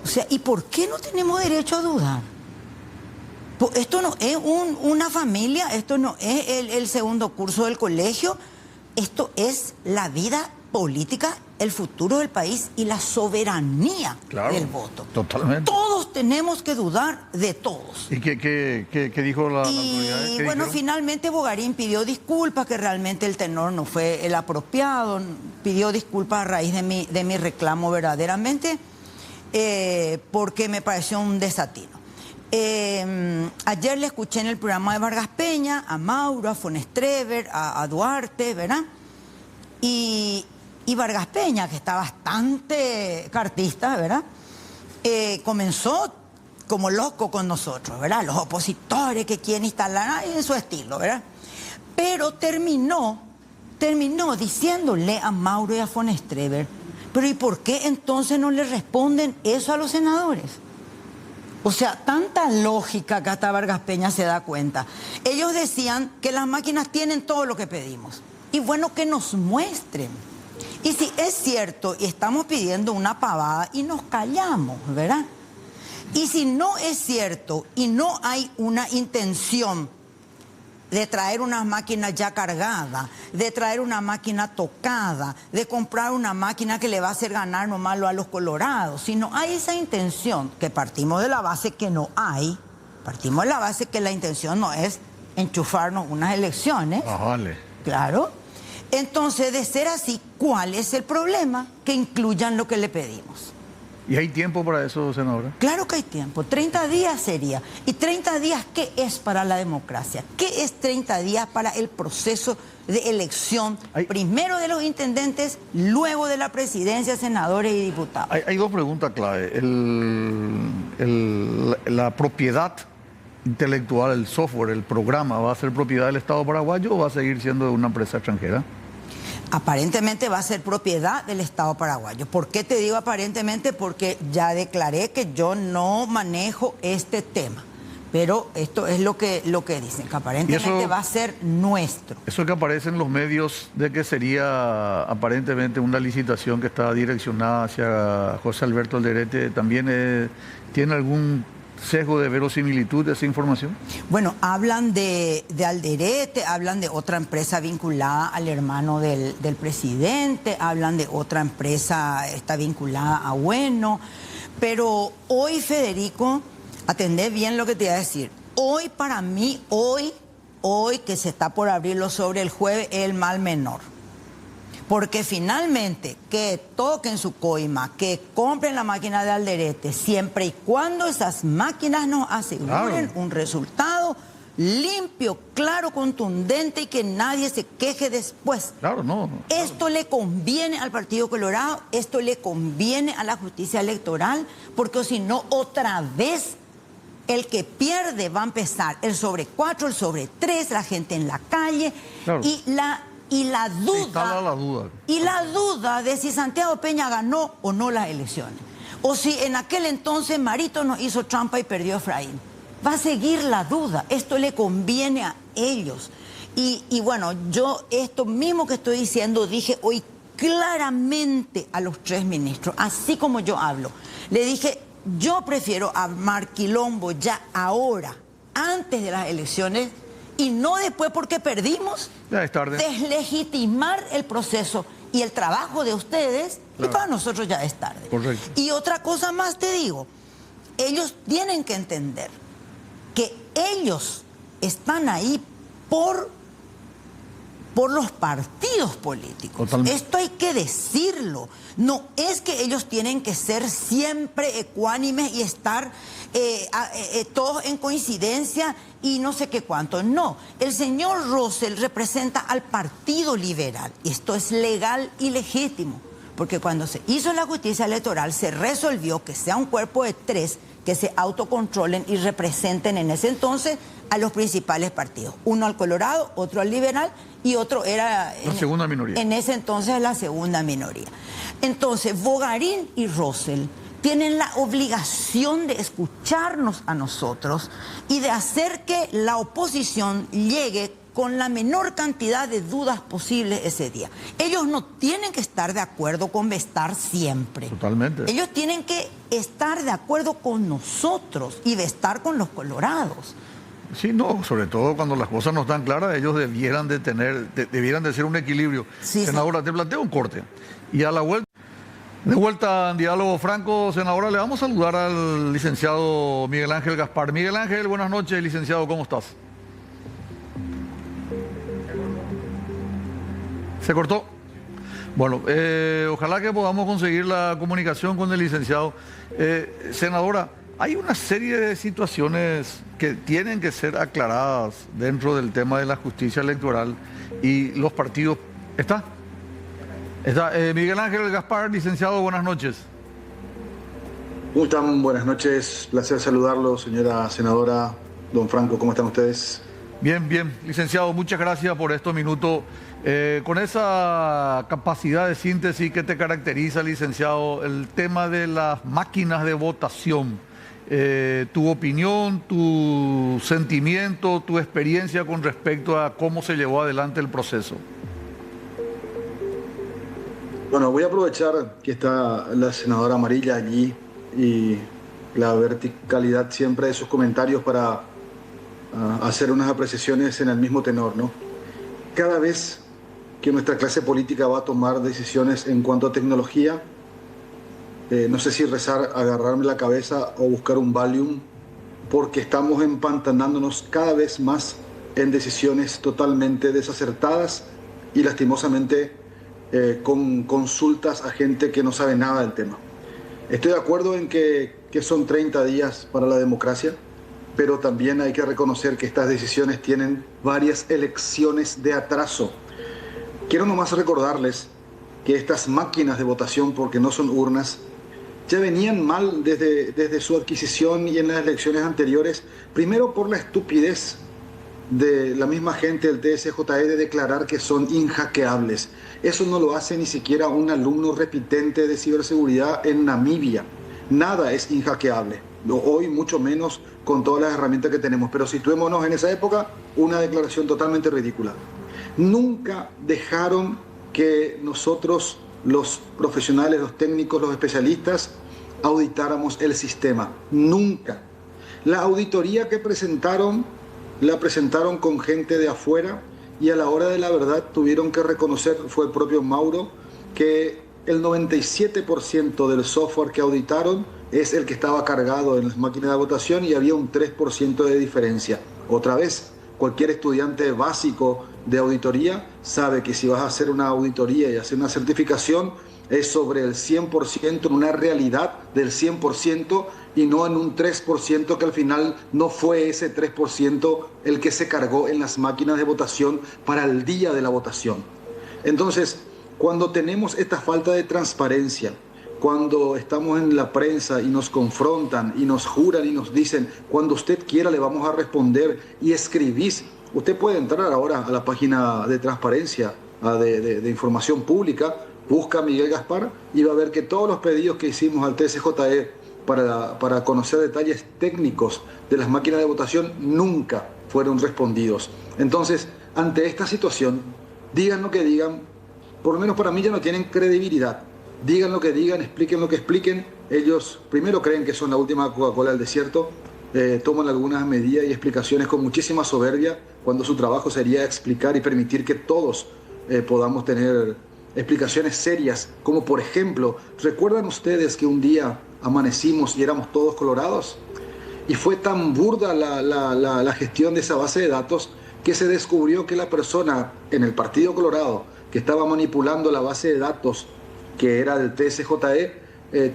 O sea, ¿y por qué no tenemos derecho a dudar? Pues esto no es una familia, esto no es el segundo curso del colegio, esto es la vida política, el futuro del país y la soberanía del voto. Totalmente. Todos tenemos que dudar de todos. ¿Y qué dijo la autoridad? Y bueno, finalmente Bogarín pidió disculpas, que realmente el tenor no fue el apropiado, pidió disculpas a raíz de mi reclamo verdaderamente, porque me pareció un desatino. Ayer le escuché en el programa de Vargas Peña, a Mauro, a Fonestrever, a Duarte, ¿verdad? Y Vargas Peña, que está bastante cartista, ¿verdad? Comenzó como loco con nosotros, ¿verdad? Los opositores que quieren instalar en su estilo, ¿verdad? Pero terminó diciéndole a Mauro y a Fonestrever, pero ¿y por qué entonces no le responden eso a los senadores? O sea, tanta lógica que hasta Vargas Peña se da cuenta. Ellos decían que las máquinas tienen todo lo que pedimos. Y bueno, que nos muestren. Y si es cierto y estamos pidiendo una pavada y nos callamos, ¿verdad? Y si no es cierto y no hay una intención de traer unas máquinas ya cargadas, de traer una máquina tocada, de comprar una máquina que le va a hacer ganar nomás a los colorados, si no hay esa intención, que partimos de la base que no hay, partimos de la base que la intención no es enchufarnos unas elecciones. Vale. Claro. Entonces, de ser así, ¿cuál es el problema? Que incluyan lo que le pedimos. ¿Y hay tiempo para eso, senadora? Claro que hay tiempo. 30 días sería. ¿Y 30 días qué es para la democracia? ¿Qué es 30 días para el proceso de elección? Primero de los intendentes, luego de la presidencia, senadores y diputados. Hay dos preguntas clave. La propiedad intelectual, el software, el programa, ¿va a ser propiedad del Estado paraguayo o va a seguir siendo de una empresa extranjera? Aparentemente va a ser propiedad del Estado paraguayo. ¿Por qué te digo aparentemente? Porque ya declaré que yo no manejo este tema. Pero esto es lo que dicen, que aparentemente va a ser nuestro. Eso que aparece en los medios de que sería aparentemente una licitación que está direccionada hacia José Alberto Alderete, ¿también tiene algún sesgo de verosimilitud de esa información? Bueno, hablan de Alderete, hablan de otra empresa vinculada al hermano del presidente, hablan de otra empresa está vinculada a Bueno, pero hoy, Federico, atendé bien lo que te iba a decir. Hoy para mí, hoy que se está por abrirlo sobre el jueves, es el mal menor. Porque finalmente, que toquen su coima, que compren la máquina de Alderete, siempre y cuando esas máquinas nos aseguren un resultado limpio, claro, contundente y que nadie se queje después. Claro, no. Esto le conviene al Partido Colorado, esto le conviene a la justicia electoral, porque si no, otra vez el que pierde va a empezar el sobre 4, el sobre 3, la gente en la calle, claro. y la duda de si Santiago Peña ganó o no las elecciones, o si en aquel entonces Marito nos hizo trampa y perdió Efraín. Va a seguir la duda. Esto le conviene a ellos. Y bueno, yo esto mismo que estoy diciendo dije hoy claramente a los 3 ministros, así como yo hablo. Le dije, yo prefiero armar quilombo ya ahora, antes de las elecciones, y no después porque perdimos. Ya es tarde. Deslegitimar el proceso y el trabajo de ustedes, claro. Y para nosotros ya es tarde. Correcto. Y otra cosa más te digo, ellos tienen que entender que ellos están ahí por los partidos políticos. Totalmente. Esto hay que decirlo. No es que ellos tienen que ser siempre ecuánimes y estar todos en coincidencia y no sé qué cuánto. No, el señor Rosell representa al Partido Liberal. Esto es legal y legítimo, porque cuando se hizo la justicia electoral se resolvió que sea un cuerpo de 3 que se autocontrolen y representen en ese entonces a los principales partidos. Uno al Colorado, otro al Liberal y otro era... La segunda minoría. En ese entonces la segunda minoría. Entonces, Bogarín y Rosell tienen la obligación de escucharnos a nosotros y de hacer que la oposición llegue con la menor cantidad de dudas posibles ese día. Ellos no tienen que estar de acuerdo con Vestar siempre. Totalmente. Ellos tienen que estar de acuerdo con nosotros y Vestar con los colorados. Sí, no, sobre todo cuando las cosas no están claras, ellos debieran de ser un equilibrio. Sí, senadora, te planteo un corte. Y a la vuelta, de vuelta en diálogo franco, senadora, le vamos a saludar al licenciado Miguel Ángel Gaspar. Miguel Ángel, buenas noches, licenciado, ¿cómo estás? ¿Se cortó? Bueno, ojalá que podamos conseguir la comunicación con el licenciado. Senadora, hay una serie de situaciones que tienen que ser aclaradas dentro del tema de la justicia electoral y los partidos. ¿Está? Miguel Ángel Gaspar, licenciado, buenas noches. ¿Cómo están? Buenas noches, placer saludarlo, señora senadora, don Franco, ¿cómo están ustedes? Bien, bien, licenciado, muchas gracias por estos minutos. Con esa capacidad de síntesis que te caracteriza, licenciado, el tema de las máquinas de votación, tu opinión, tu sentimiento, tu experiencia con respecto a cómo se llevó adelante el proceso. Bueno, voy a aprovechar que está la senadora Amarilla allí y la verticalidad siempre de sus comentarios para hacer unas apreciaciones en el mismo tenor, ¿no? Cada vez que nuestra clase política va a tomar decisiones en cuanto a tecnología, no sé si rezar, agarrarme la cabeza o buscar un Valium, porque estamos empantanándonos cada vez más en decisiones totalmente desacertadas y lastimosamente con consultas a gente que no sabe nada del tema. Estoy de acuerdo en que son 30 días para la democracia, pero también hay que reconocer que estas decisiones tienen varias elecciones de atraso. Quiero nomás recordarles que estas máquinas de votación, porque no son urnas, ya venían mal desde su adquisición y en las elecciones anteriores, primero por la estupidez de la misma gente del TSJE de declarar que son inhackeables. Eso no lo hace ni siquiera un alumno repitente de ciberseguridad en Namibia. Nada es inhackeable. Hoy mucho menos con todas las herramientas que tenemos. Pero situémonos en esa época, una declaración totalmente ridícula. Nunca dejaron que nosotros, los profesionales, los técnicos, los especialistas, auditáramos el sistema. Nunca. La auditoría que presentaron, la presentaron con gente de afuera y a la hora de la verdad tuvieron que reconocer, fue el propio Mauro, que el 97% del software que auditaron es el que estaba cargado en las máquinas de votación y había un 3% de diferencia. Otra vez, cualquier estudiante básico de auditoría sabe que si vas a hacer una auditoría y hacer una certificación, es sobre el 100%, en una realidad del 100% y no en un 3% que al final no fue ese 3% el que se cargó en las máquinas de votación para el día de la votación. Entonces, cuando tenemos esta falta de transparencia, cuando estamos en la prensa y nos confrontan y nos juran y nos dicen, cuando usted quiera le vamos a responder y escribís, usted puede entrar ahora a la página de transparencia, de información pública, busca a Miguel Gaspar y va a ver que todos los pedidos que hicimos al TSJE para conocer detalles técnicos de las máquinas de votación nunca fueron respondidos. Entonces, ante esta situación, digan lo que digan, por lo menos para mí ya no tienen credibilidad. Digan lo que digan, expliquen lo que expliquen. Ellos primero creen que son la última Coca-Cola del desierto, toman algunas medidas y explicaciones con muchísima soberbia, cuando su trabajo sería explicar y permitir que todos podamos tener explicaciones serias, como por ejemplo, ¿recuerdan ustedes que un día amanecimos y éramos todos colorados? Y fue tan burda la gestión de esa base de datos que se descubrió que la persona en el Partido Colorado que estaba manipulando la base de datos, que era del TSJE,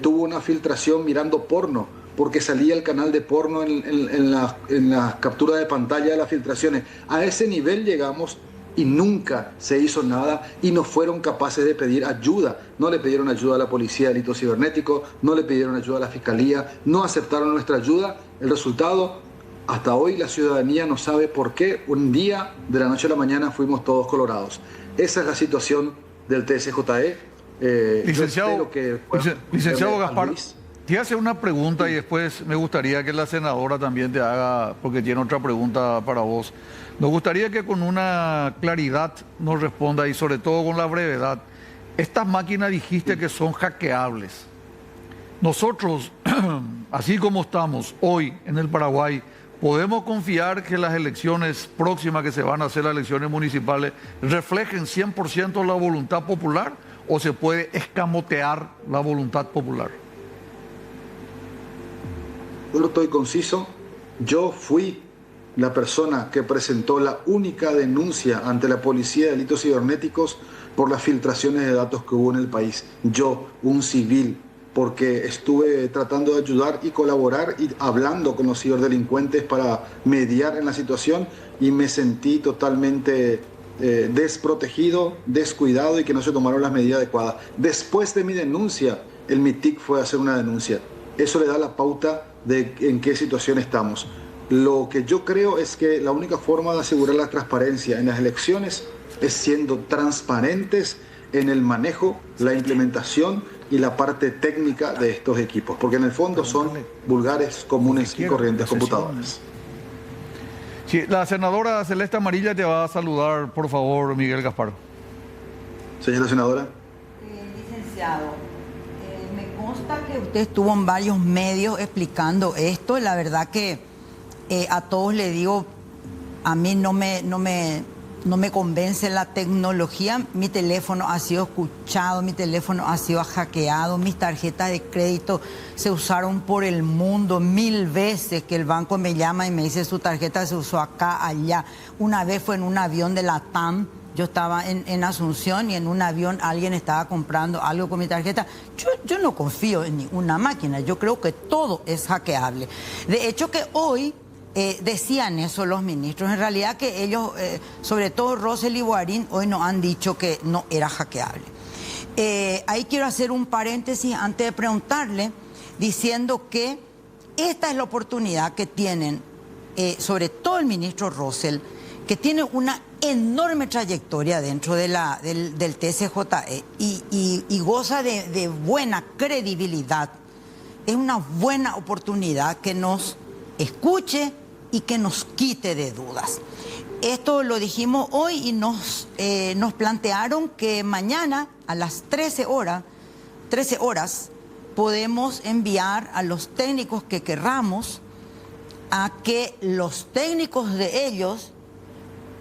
tuvo una filtración mirando porno, porque salía el canal de porno en la captura de pantalla de las filtraciones. A ese nivel llegamos y nunca se hizo nada y no fueron capaces de pedir ayuda. No le pidieron ayuda a la Policía de Delitos Cibernéticos, no le pidieron ayuda a la Fiscalía, no aceptaron nuestra ayuda. El resultado, hasta hoy la ciudadanía no sabe por qué un día de la noche a la mañana fuimos todos colorados. Esa es la situación del TSJE. Licenciado Gaspar, te hace una pregunta y después me gustaría que la senadora también te haga, porque tiene otra pregunta para vos. Nos gustaría que con una claridad nos responda y sobre todo con la brevedad. Estas máquinas dijiste que son hackeables. Nosotros, así como estamos hoy en el Paraguay, ¿podemos confiar que las elecciones próximas que se van a hacer, las elecciones municipales, reflejen 100% la voluntad popular o se puede escamotear la voluntad popular? Yo estoy conciso. Yo fui la persona que presentó la única denuncia ante la Policía de Delitos Cibernéticos por las filtraciones de datos que hubo en el país. Yo, un civil, porque estuve tratando de ayudar y colaborar y hablando con los ciberdelincuentes para mediar en la situación y me sentí totalmente desprotegido, descuidado y que no se tomaron las medidas adecuadas. Después de mi denuncia, el MITIC fue a hacer una denuncia. Eso le da la pauta de en qué situación estamos. Lo que yo creo es que la única forma de asegurar la transparencia en las elecciones es siendo transparentes en el manejo, la implementación y la parte técnica de estos equipos, porque en el fondo son vulgares, comunes y corrientes computadoras. Sí, la senadora Celeste Amarilla te va a saludar, por favor, Miguel Gaspar. Señora senadora. Licenciado, me consta que usted estuvo en varios medios explicando esto. La verdad que a todos le digo, a mí no me convence la tecnología. Mi teléfono ha sido escuchado, mi teléfono ha sido hackeado, mis tarjetas de crédito se usaron por el mundo 1000 veces, que el banco me llama y me dice su tarjeta se usó acá, allá. Una vez fue en un avión de la TAM, yo estaba en Asunción y en un avión alguien estaba comprando algo con mi tarjeta. Yo no confío en ninguna máquina, yo creo que todo es hackeable. De hecho que hoy decían eso los ministros, en realidad que ellos, sobre todo Rosel y Guarín, hoy nos han dicho que no era hackeable. Ahí quiero hacer un paréntesis antes de preguntarle, diciendo que esta es la oportunidad que tienen, sobre todo el ministro Rosel, que tiene una enorme trayectoria dentro de del TSJE y goza de buena credibilidad. Es una buena oportunidad que nos escuche y que nos quite de dudas. Esto lo dijimos hoy y nos plantearon que mañana a las 13 horas podemos enviar a los técnicos que querramos a que los técnicos de ellos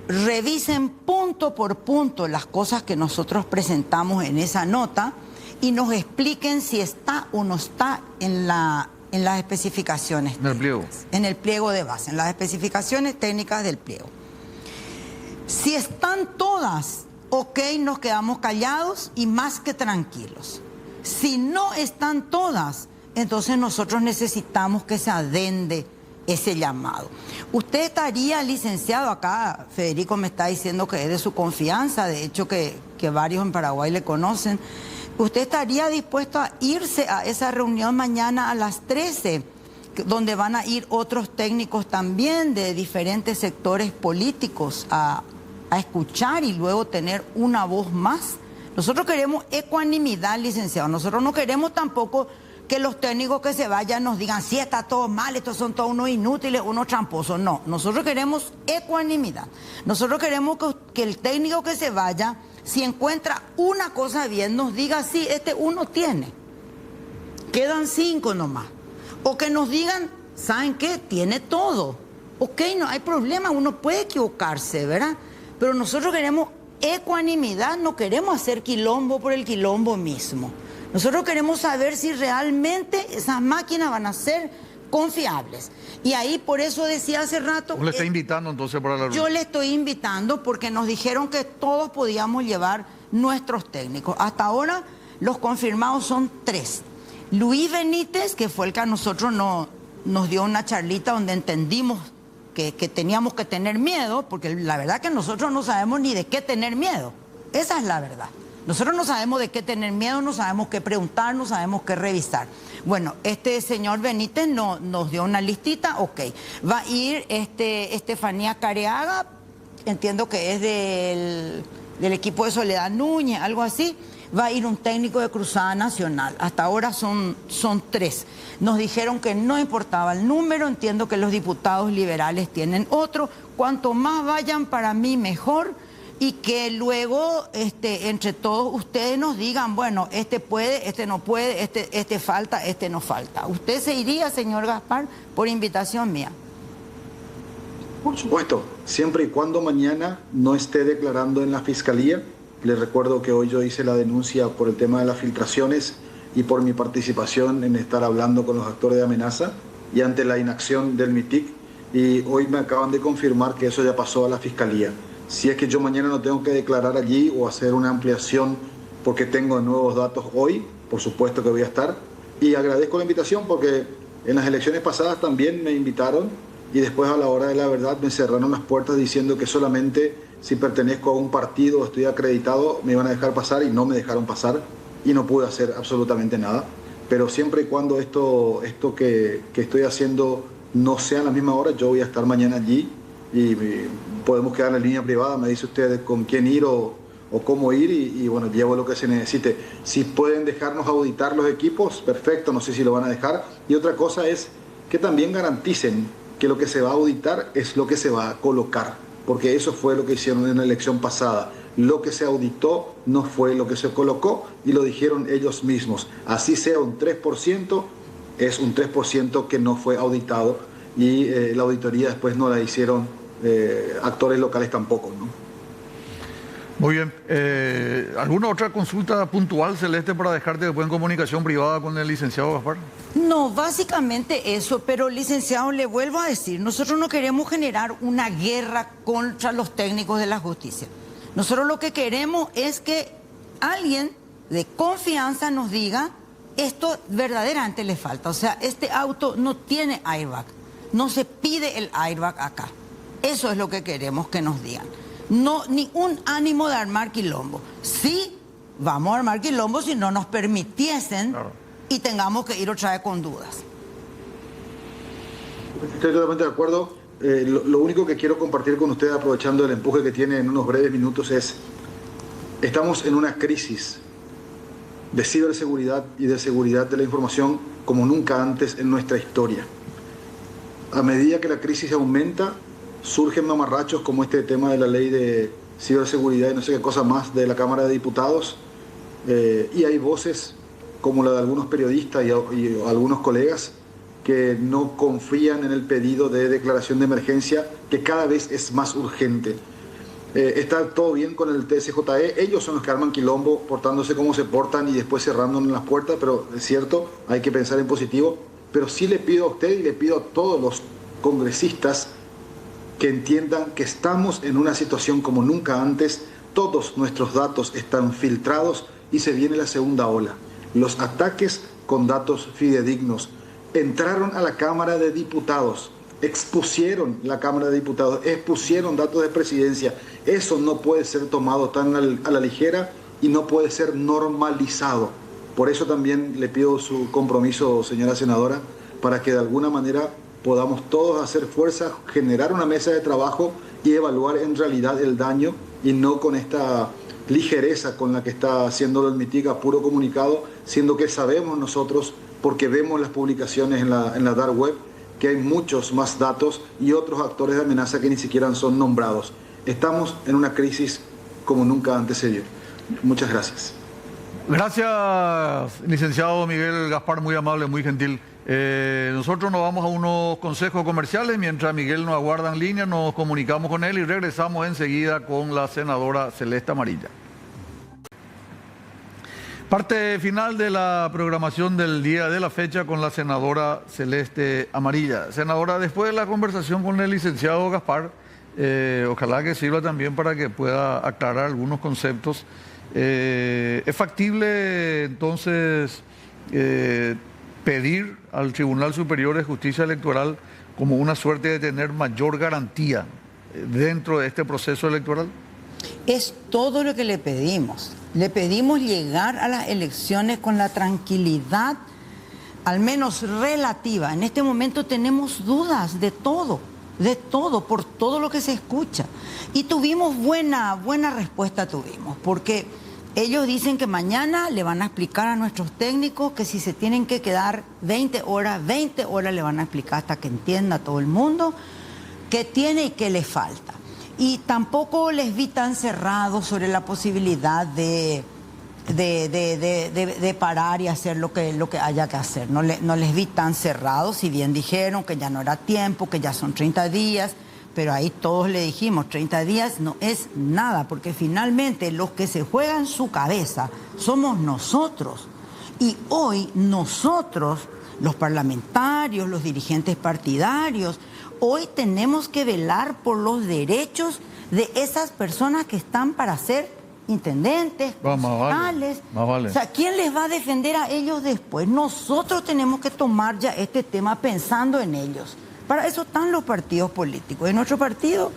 revisen punto por punto las cosas que nosotros presentamos en esa nota y nos expliquen si está o no está en las especificaciones. En el pliego. En el pliego de base, en las especificaciones técnicas del pliego. Si están todas, ok, nos quedamos callados y más que tranquilos. Si no están todas, entonces nosotros necesitamos que se adende ese llamado. Usted estaría, licenciado, acá Federico me está diciendo que es de su confianza, de hecho que varios en Paraguay le conocen. ¿Usted estaría dispuesto a irse a esa reunión mañana a las 13, donde van a ir otros técnicos también de diferentes sectores políticos a escuchar y luego tener una voz más? Nosotros queremos ecuanimidad, licenciado. Nosotros no queremos tampoco que los técnicos que se vayan nos digan, sí, está todo mal, estos son todos unos inútiles, unos tramposos. No, nosotros queremos ecuanimidad. Nosotros queremos que el técnico que se vaya, si encuentra una cosa bien, nos diga, sí, este uno tiene. Quedan 5 nomás. O que nos digan, ¿saben qué? Tiene todo. Ok, no hay problema, uno puede equivocarse, ¿verdad? Pero nosotros queremos ecuanimidad, no queremos hacer quilombo por el quilombo mismo. Nosotros queremos saber si realmente esas máquinas van a ser confiables. Y ahí por eso decía hace rato... ¿Le está invitando entonces para la reunión? Yo le estoy invitando porque nos dijeron que todos podíamos llevar nuestros técnicos. Hasta ahora los confirmados son 3. Luis Benítez, que fue el que a nosotros nos dio una charlita donde entendimos que teníamos que tener miedo, porque la verdad que nosotros no sabemos ni de qué tener miedo. Esa es la verdad. Nosotros no sabemos de qué tener miedo, no sabemos qué preguntar, no sabemos qué revisar. Bueno, este señor Benítez nos dio una listita, ok. Va a ir Estefanía Careaga, entiendo que es del equipo de Soledad Núñez, algo así. Va a ir un técnico de Cruzada Nacional. Hasta ahora son 3. Nos dijeron que no importaba el número, entiendo que los diputados liberales tienen otro. Cuanto más vayan, para mí mejor. Y que luego entre todos ustedes nos digan, bueno, este puede, este no puede, este falta, este no falta. ¿Usted se iría, señor Gaspar, por invitación mía? Por supuesto, siempre y cuando mañana no esté declarando en la Fiscalía. Les recuerdo que hoy yo hice la denuncia por el tema de las filtraciones y por mi participación en estar hablando con los actores de amenaza y ante la inacción del MITIC. Y hoy me acaban de confirmar que eso ya pasó a la Fiscalía. Si es que yo mañana no tengo que declarar allí o hacer una ampliación porque tengo nuevos datos hoy, por supuesto que voy a estar. Y agradezco la invitación porque en las elecciones pasadas también me invitaron y después a la hora de la verdad me cerraron las puertas diciendo que solamente si pertenezco a un partido o estoy acreditado me iban a dejar pasar y no me dejaron pasar y no pude hacer absolutamente nada. Pero siempre y cuando esto que estoy haciendo no sea a la misma hora, yo voy a estar mañana allí. Y podemos quedar en la línea privada, me dice usted con quién ir o cómo ir y bueno, llevo lo que se necesite. Si pueden dejarnos auditar los equipos, perfecto, no sé si lo van a dejar. Y otra cosa es que también garanticen que lo que se va a auditar es lo que se va a colocar, porque eso fue lo que hicieron en la elección pasada. Lo que se auditó no fue lo que se colocó y lo dijeron ellos mismos. Así sea un 3%, es un 3% que no fue auditado y la auditoría después no la hicieron actores locales tampoco, ¿no? Muy bien. ¿Alguna otra consulta puntual, Celeste, para dejarte después en comunicación privada con el licenciado Gaspar? No, básicamente eso, pero licenciado, le vuelvo a decir, nosotros no queremos generar una guerra contra los técnicos de la justicia. Nosotros lo que queremos es que alguien de confianza nos diga, esto verdaderamente le falta. O sea, este auto no tiene airbag, no se pide el airbag acá. Eso es lo que queremos que nos digan. No, ni un ánimo de armar quilombo. Sí, vamos a armar quilombo si no nos permitiesen, claro, y tengamos que ir otra vez con dudas. Estoy totalmente de acuerdo. Lo único que quiero compartir con ustedes, aprovechando el empuje que tiene en unos breves minutos, es: estamos en una crisis de ciberseguridad y de seguridad de la información como nunca antes en nuestra historia. A medida que la crisis aumenta, surgen mamarrachos como este tema de la ley de ciberseguridad y no sé qué cosa más de la Cámara de Diputados, y hay voces como la de algunos periodistas y algunos colegas que no confían en el pedido de declaración de emergencia, que cada vez es más urgente. Está todo bien con el TSJE, ellos son los que arman quilombo, portándose como se portan y después cerrándonos las puertas, pero es cierto, hay que pensar en positivo. Pero sí le pido a usted y le pido a todos los congresistas que entiendan que estamos en una situación como nunca antes. Todos nuestros datos están filtrados y se viene la segunda ola. Los ataques con datos fidedignos entraron a la Cámara de Diputados, expusieron la Cámara de Diputados, expusieron datos de presidencia. Eso no puede ser tomado tan a la ligera y no puede ser normalizado. Por eso también le pido su compromiso, señora senadora, para que de alguna manera podamos todos hacer fuerza, generar una mesa de trabajo y evaluar en realidad el daño, y no con esta ligereza con la que está haciendo el MITIC, puro comunicado, siendo que sabemos nosotros, porque vemos las publicaciones en la dark web, que hay muchos más datos y otros actores de amenaza que ni siquiera son nombrados. Estamos en una crisis como nunca antes se dio. Muchas gracias. Gracias, licenciado Miguel Gaspar, muy amable, muy gentil. Nosotros nos vamos a unos consejos comerciales. Mientras Miguel nos aguarda en línea, nos comunicamos con él y regresamos enseguida con la senadora Celeste Amarilla. Parte final de la programación del día de la fecha con la senadora Celeste Amarilla. Senadora, después de la conversación con el licenciado Gaspar, ojalá que sirva también para que pueda aclarar algunos conceptos. ¿Es factible entonces pedir al Tribunal Superior de Justicia Electoral como una suerte de tener mayor garantía dentro de este proceso electoral? Es todo lo que le pedimos. Le pedimos llegar a las elecciones con la tranquilidad, al menos relativa. En este momento tenemos dudas de todo, por todo lo que se escucha. Y tuvimos buena respuesta, porque ellos dicen que mañana le van a explicar a nuestros técnicos que si se tienen que quedar 20 horas le van a explicar hasta que entienda todo el mundo qué tiene y qué le falta. Y tampoco les vi tan cerrados sobre la posibilidad de parar y hacer lo que haya que hacer. No les vi tan cerrados, si bien dijeron que ya no era tiempo, que ya son 30 días, pero ahí todos le dijimos, 30 días no es nada, porque finalmente los que se juegan su cabeza somos nosotros. Y hoy nosotros, los parlamentarios, los dirigentes partidarios, hoy tenemos que velar por los derechos de esas personas que están para ser intendentes, concejales. O sea, ¿quién les va a defender a ellos después? Nosotros tenemos que tomar ya este tema pensando en ellos. Para eso están los partidos políticos. Y nuestro partido,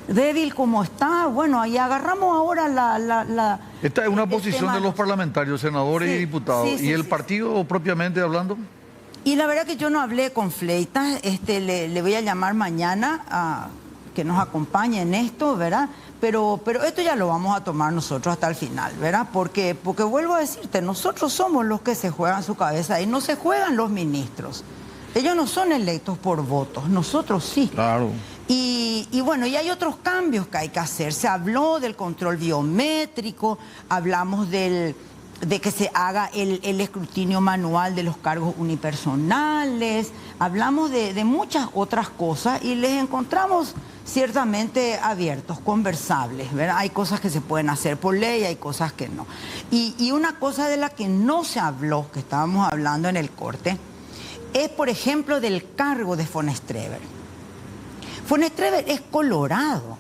débil como está, bueno, ahí agarramos ahora Esta es una posición de los parlamentarios, senadores y diputados. ¿Y el partido propiamente hablando? Y la verdad que yo no hablé con Fleitas, le voy a llamar mañana a que nos acompañe en esto, ¿verdad? Pero esto ya lo vamos a tomar nosotros hasta el final, ¿verdad? Porque vuelvo a decirte, nosotros somos los que se juegan su cabeza y no se juegan los ministros. Ellos no son electos por votos, nosotros sí. Claro. Y bueno, y hay otros cambios que hay que hacer. Se habló del control biométrico, hablamos de que se haga el escrutinio manual de los cargos unipersonales, hablamos de muchas otras cosas y les encontramos ciertamente abiertos, conversables, ¿verdad? Hay cosas que se pueden hacer por ley, hay cosas que no. Y una cosa de la que no se habló, que estábamos hablando en el corte, es, por ejemplo, del cargo de von Streeber. Von Streeber es colorado.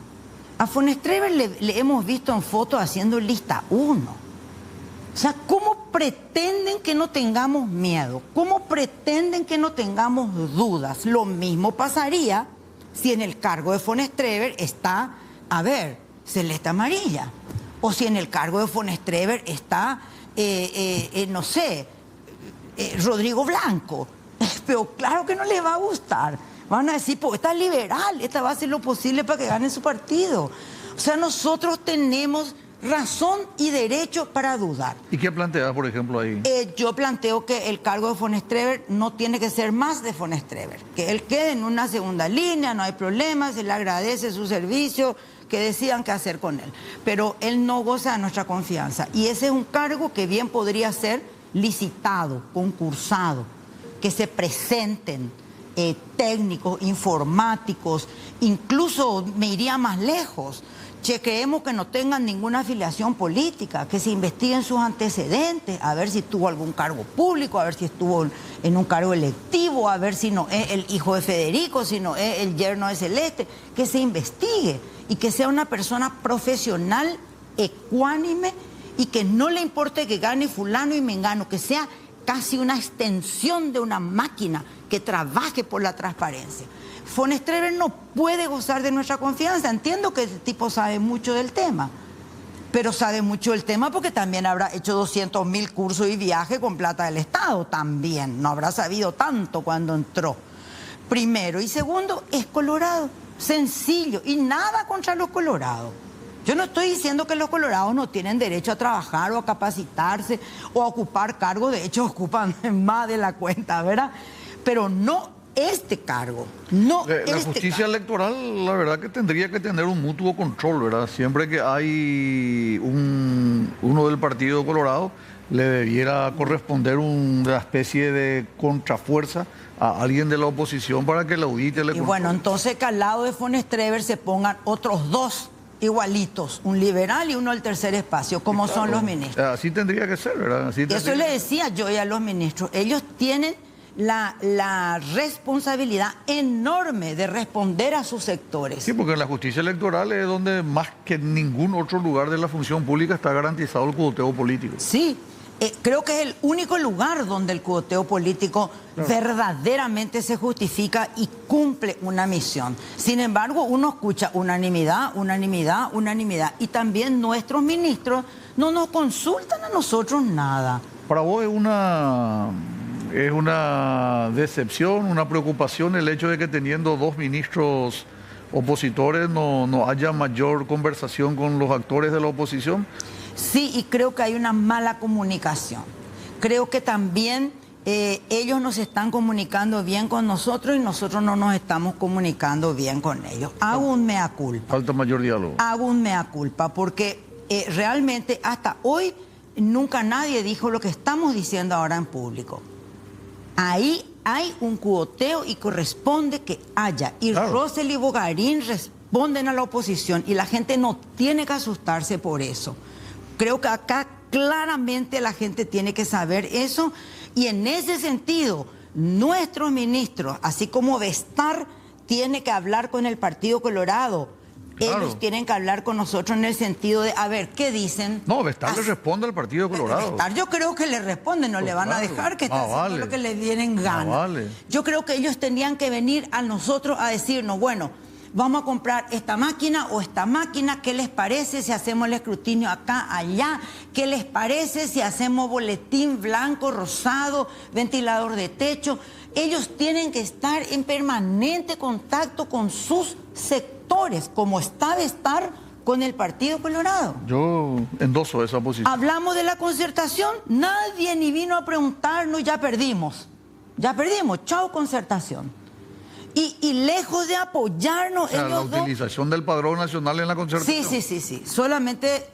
A von Streeber le hemos visto en fotos haciendo lista 1. O sea, ¿cómo pretenden que no tengamos miedo? ¿Cómo pretenden que no tengamos dudas? Lo mismo pasaría si en el cargo de von Streeber está, Celeste Amarilla. O si en el cargo de von Streeber está, no sé, Rodrigo Blanco. Pero claro que no les va a gustar. Van a decir, pues esta es liberal, esta va a hacer lo posible para que gane su partido. O sea, nosotros tenemos razón y derecho para dudar. ¿Y qué planteas, por ejemplo, ahí? Yo planteo que el cargo de von Streeber no tiene que ser más de von Streeber. Que él quede en una segunda línea, no hay problema, se le agradece su servicio, que decidan qué hacer con él. Pero él no goza de nuestra confianza. Y ese es un cargo que bien podría ser licitado, concursado, que se presenten técnicos, informáticos, incluso me iría más lejos. Chequeemos que no tengan ninguna afiliación política, que se investiguen sus antecedentes, a ver si tuvo algún cargo público, a ver si estuvo en un cargo electivo, a ver si no es el hijo de Federico, si no es el yerno de Celeste, que se investigue y que sea una persona profesional, ecuánime y que no le importe que gane fulano y mengano, que sea casi una extensión de una máquina que trabaje por la transparencia. Von Streeber no puede gozar de nuestra confianza. Entiendo que el tipo sabe mucho del tema, pero sabe mucho del tema porque también habrá hecho 200.000 cursos y viajes con plata del Estado también. No habrá sabido tanto cuando entró. Primero. Y segundo, es colorado. Sencillo. Y nada contra los colorados. Yo no estoy diciendo que los colorados no tienen derecho a trabajar o a capacitarse o a ocupar cargos. De hecho, ocupan más de la cuenta, ¿verdad? Pero no este cargo, no la justicia electoral, la verdad que tendría que tener un mutuo control, ¿verdad? Siempre que hay uno del Partido Colorado, le debiera corresponder una especie de contrafuerza a alguien de la oposición para que la audite. Y bueno, entonces que al lado de Von Streeber se pongan otros dos igualitos, un liberal y uno del tercer espacio, como son los ministros. Así tendría que ser, ¿verdad? Eso le decía yo a los ministros. Ellos tienen la responsabilidad enorme de responder a sus sectores. Sí, porque en la justicia electoral es donde más que en ningún otro lugar de la función pública está garantizado el cuoteo político. Sí, creo que es el único lugar donde el cuoteo político verdaderamente se justifica y cumple una misión. Sin embargo, uno escucha unanimidad, unanimidad, unanimidad. Y también nuestros ministros no nos consultan a nosotros nada. Para vos es una decepción, una preocupación el hecho de que teniendo dos ministros opositores no haya mayor conversación con los actores de la oposición. Sí, y creo que hay una mala comunicación. Creo que también ellos nos están comunicando bien con nosotros y nosotros no nos estamos comunicando bien con ellos. Hago un mea culpa. Falta mayor diálogo. Hago un mea culpa porque realmente hasta hoy nunca nadie dijo lo que estamos diciendo ahora en público. Ahí hay un cuoteo y corresponde que haya. Y claro, Rosell y Bogarín responden a la oposición y la gente no tiene que asustarse por eso. Creo que acá claramente la gente tiene que saber eso y en ese sentido nuestros ministros, así como Vestar, tiene que hablar con el Partido Colorado. Claro. Ellos tienen que hablar con nosotros en el sentido de, a ver, ¿qué dicen? No, Vestar le responde al Partido Colorado. Vestar yo creo que le responde, no pues le van a dejar que estén haciendo lo que le vienen ganas. Yo creo que ellos tendrían que venir a nosotros a decirnos, bueno, vamos a comprar esta máquina o esta máquina, ¿qué les parece si hacemos el escrutinio acá, allá? ¿Qué les parece si hacemos boletín blanco, rosado, ventilador de techo? Ellos tienen que estar en permanente contacto con sus sectores, como está de estar con el Partido Colorado. Yo endoso esa posición. Hablamos de la concertación, nadie ni vino a preguntarnos, ya perdimos, chao concertación. Y lejos de apoyarnos... La utilización del padrón nacional en la concertación. Sí. Solamente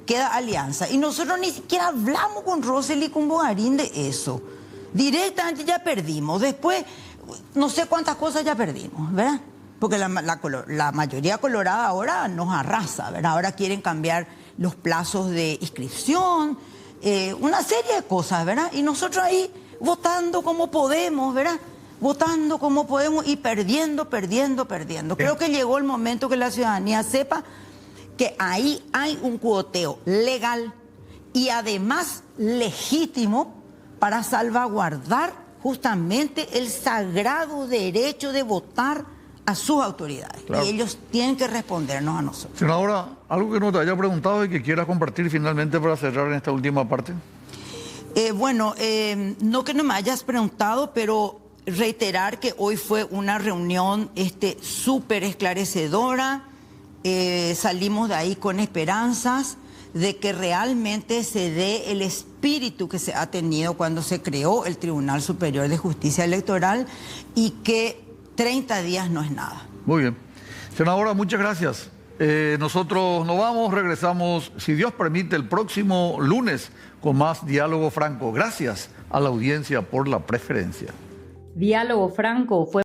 queda alianza. Y nosotros ni siquiera hablamos con Rosell y con Bogarín de eso. Directamente ya perdimos. Después, no sé cuántas cosas ya perdimos, ¿verdad? Porque la mayoría colorada ahora nos arrasa, ¿verdad? Ahora quieren cambiar los plazos de inscripción, una serie de cosas, ¿verdad? Y nosotros ahí votando como podemos, ¿verdad? Votando como podemos y perdiendo. Creo que llegó el momento que la ciudadanía sepa que ahí hay un cuoteo legal y además legítimo para salvaguardar justamente el sagrado derecho de votar a sus autoridades. Claro. Y ellos tienen que respondernos a nosotros. Senadora, algo que no te haya preguntado y que quieras compartir finalmente para cerrar en esta última parte. No que no me hayas preguntado, pero reiterar que hoy fue una reunión súper esclarecedora. Salimos de ahí con esperanzas de que realmente se dé el espíritu que se ha tenido cuando se creó el Tribunal Superior de Justicia Electoral y que 30 días no es nada. Muy bien. Senadora, muchas gracias. Nosotros nos vamos, regresamos, si Dios permite, el próximo lunes con más Diálogo Franco. Gracias a la audiencia por la preferencia. Diálogo Franco fue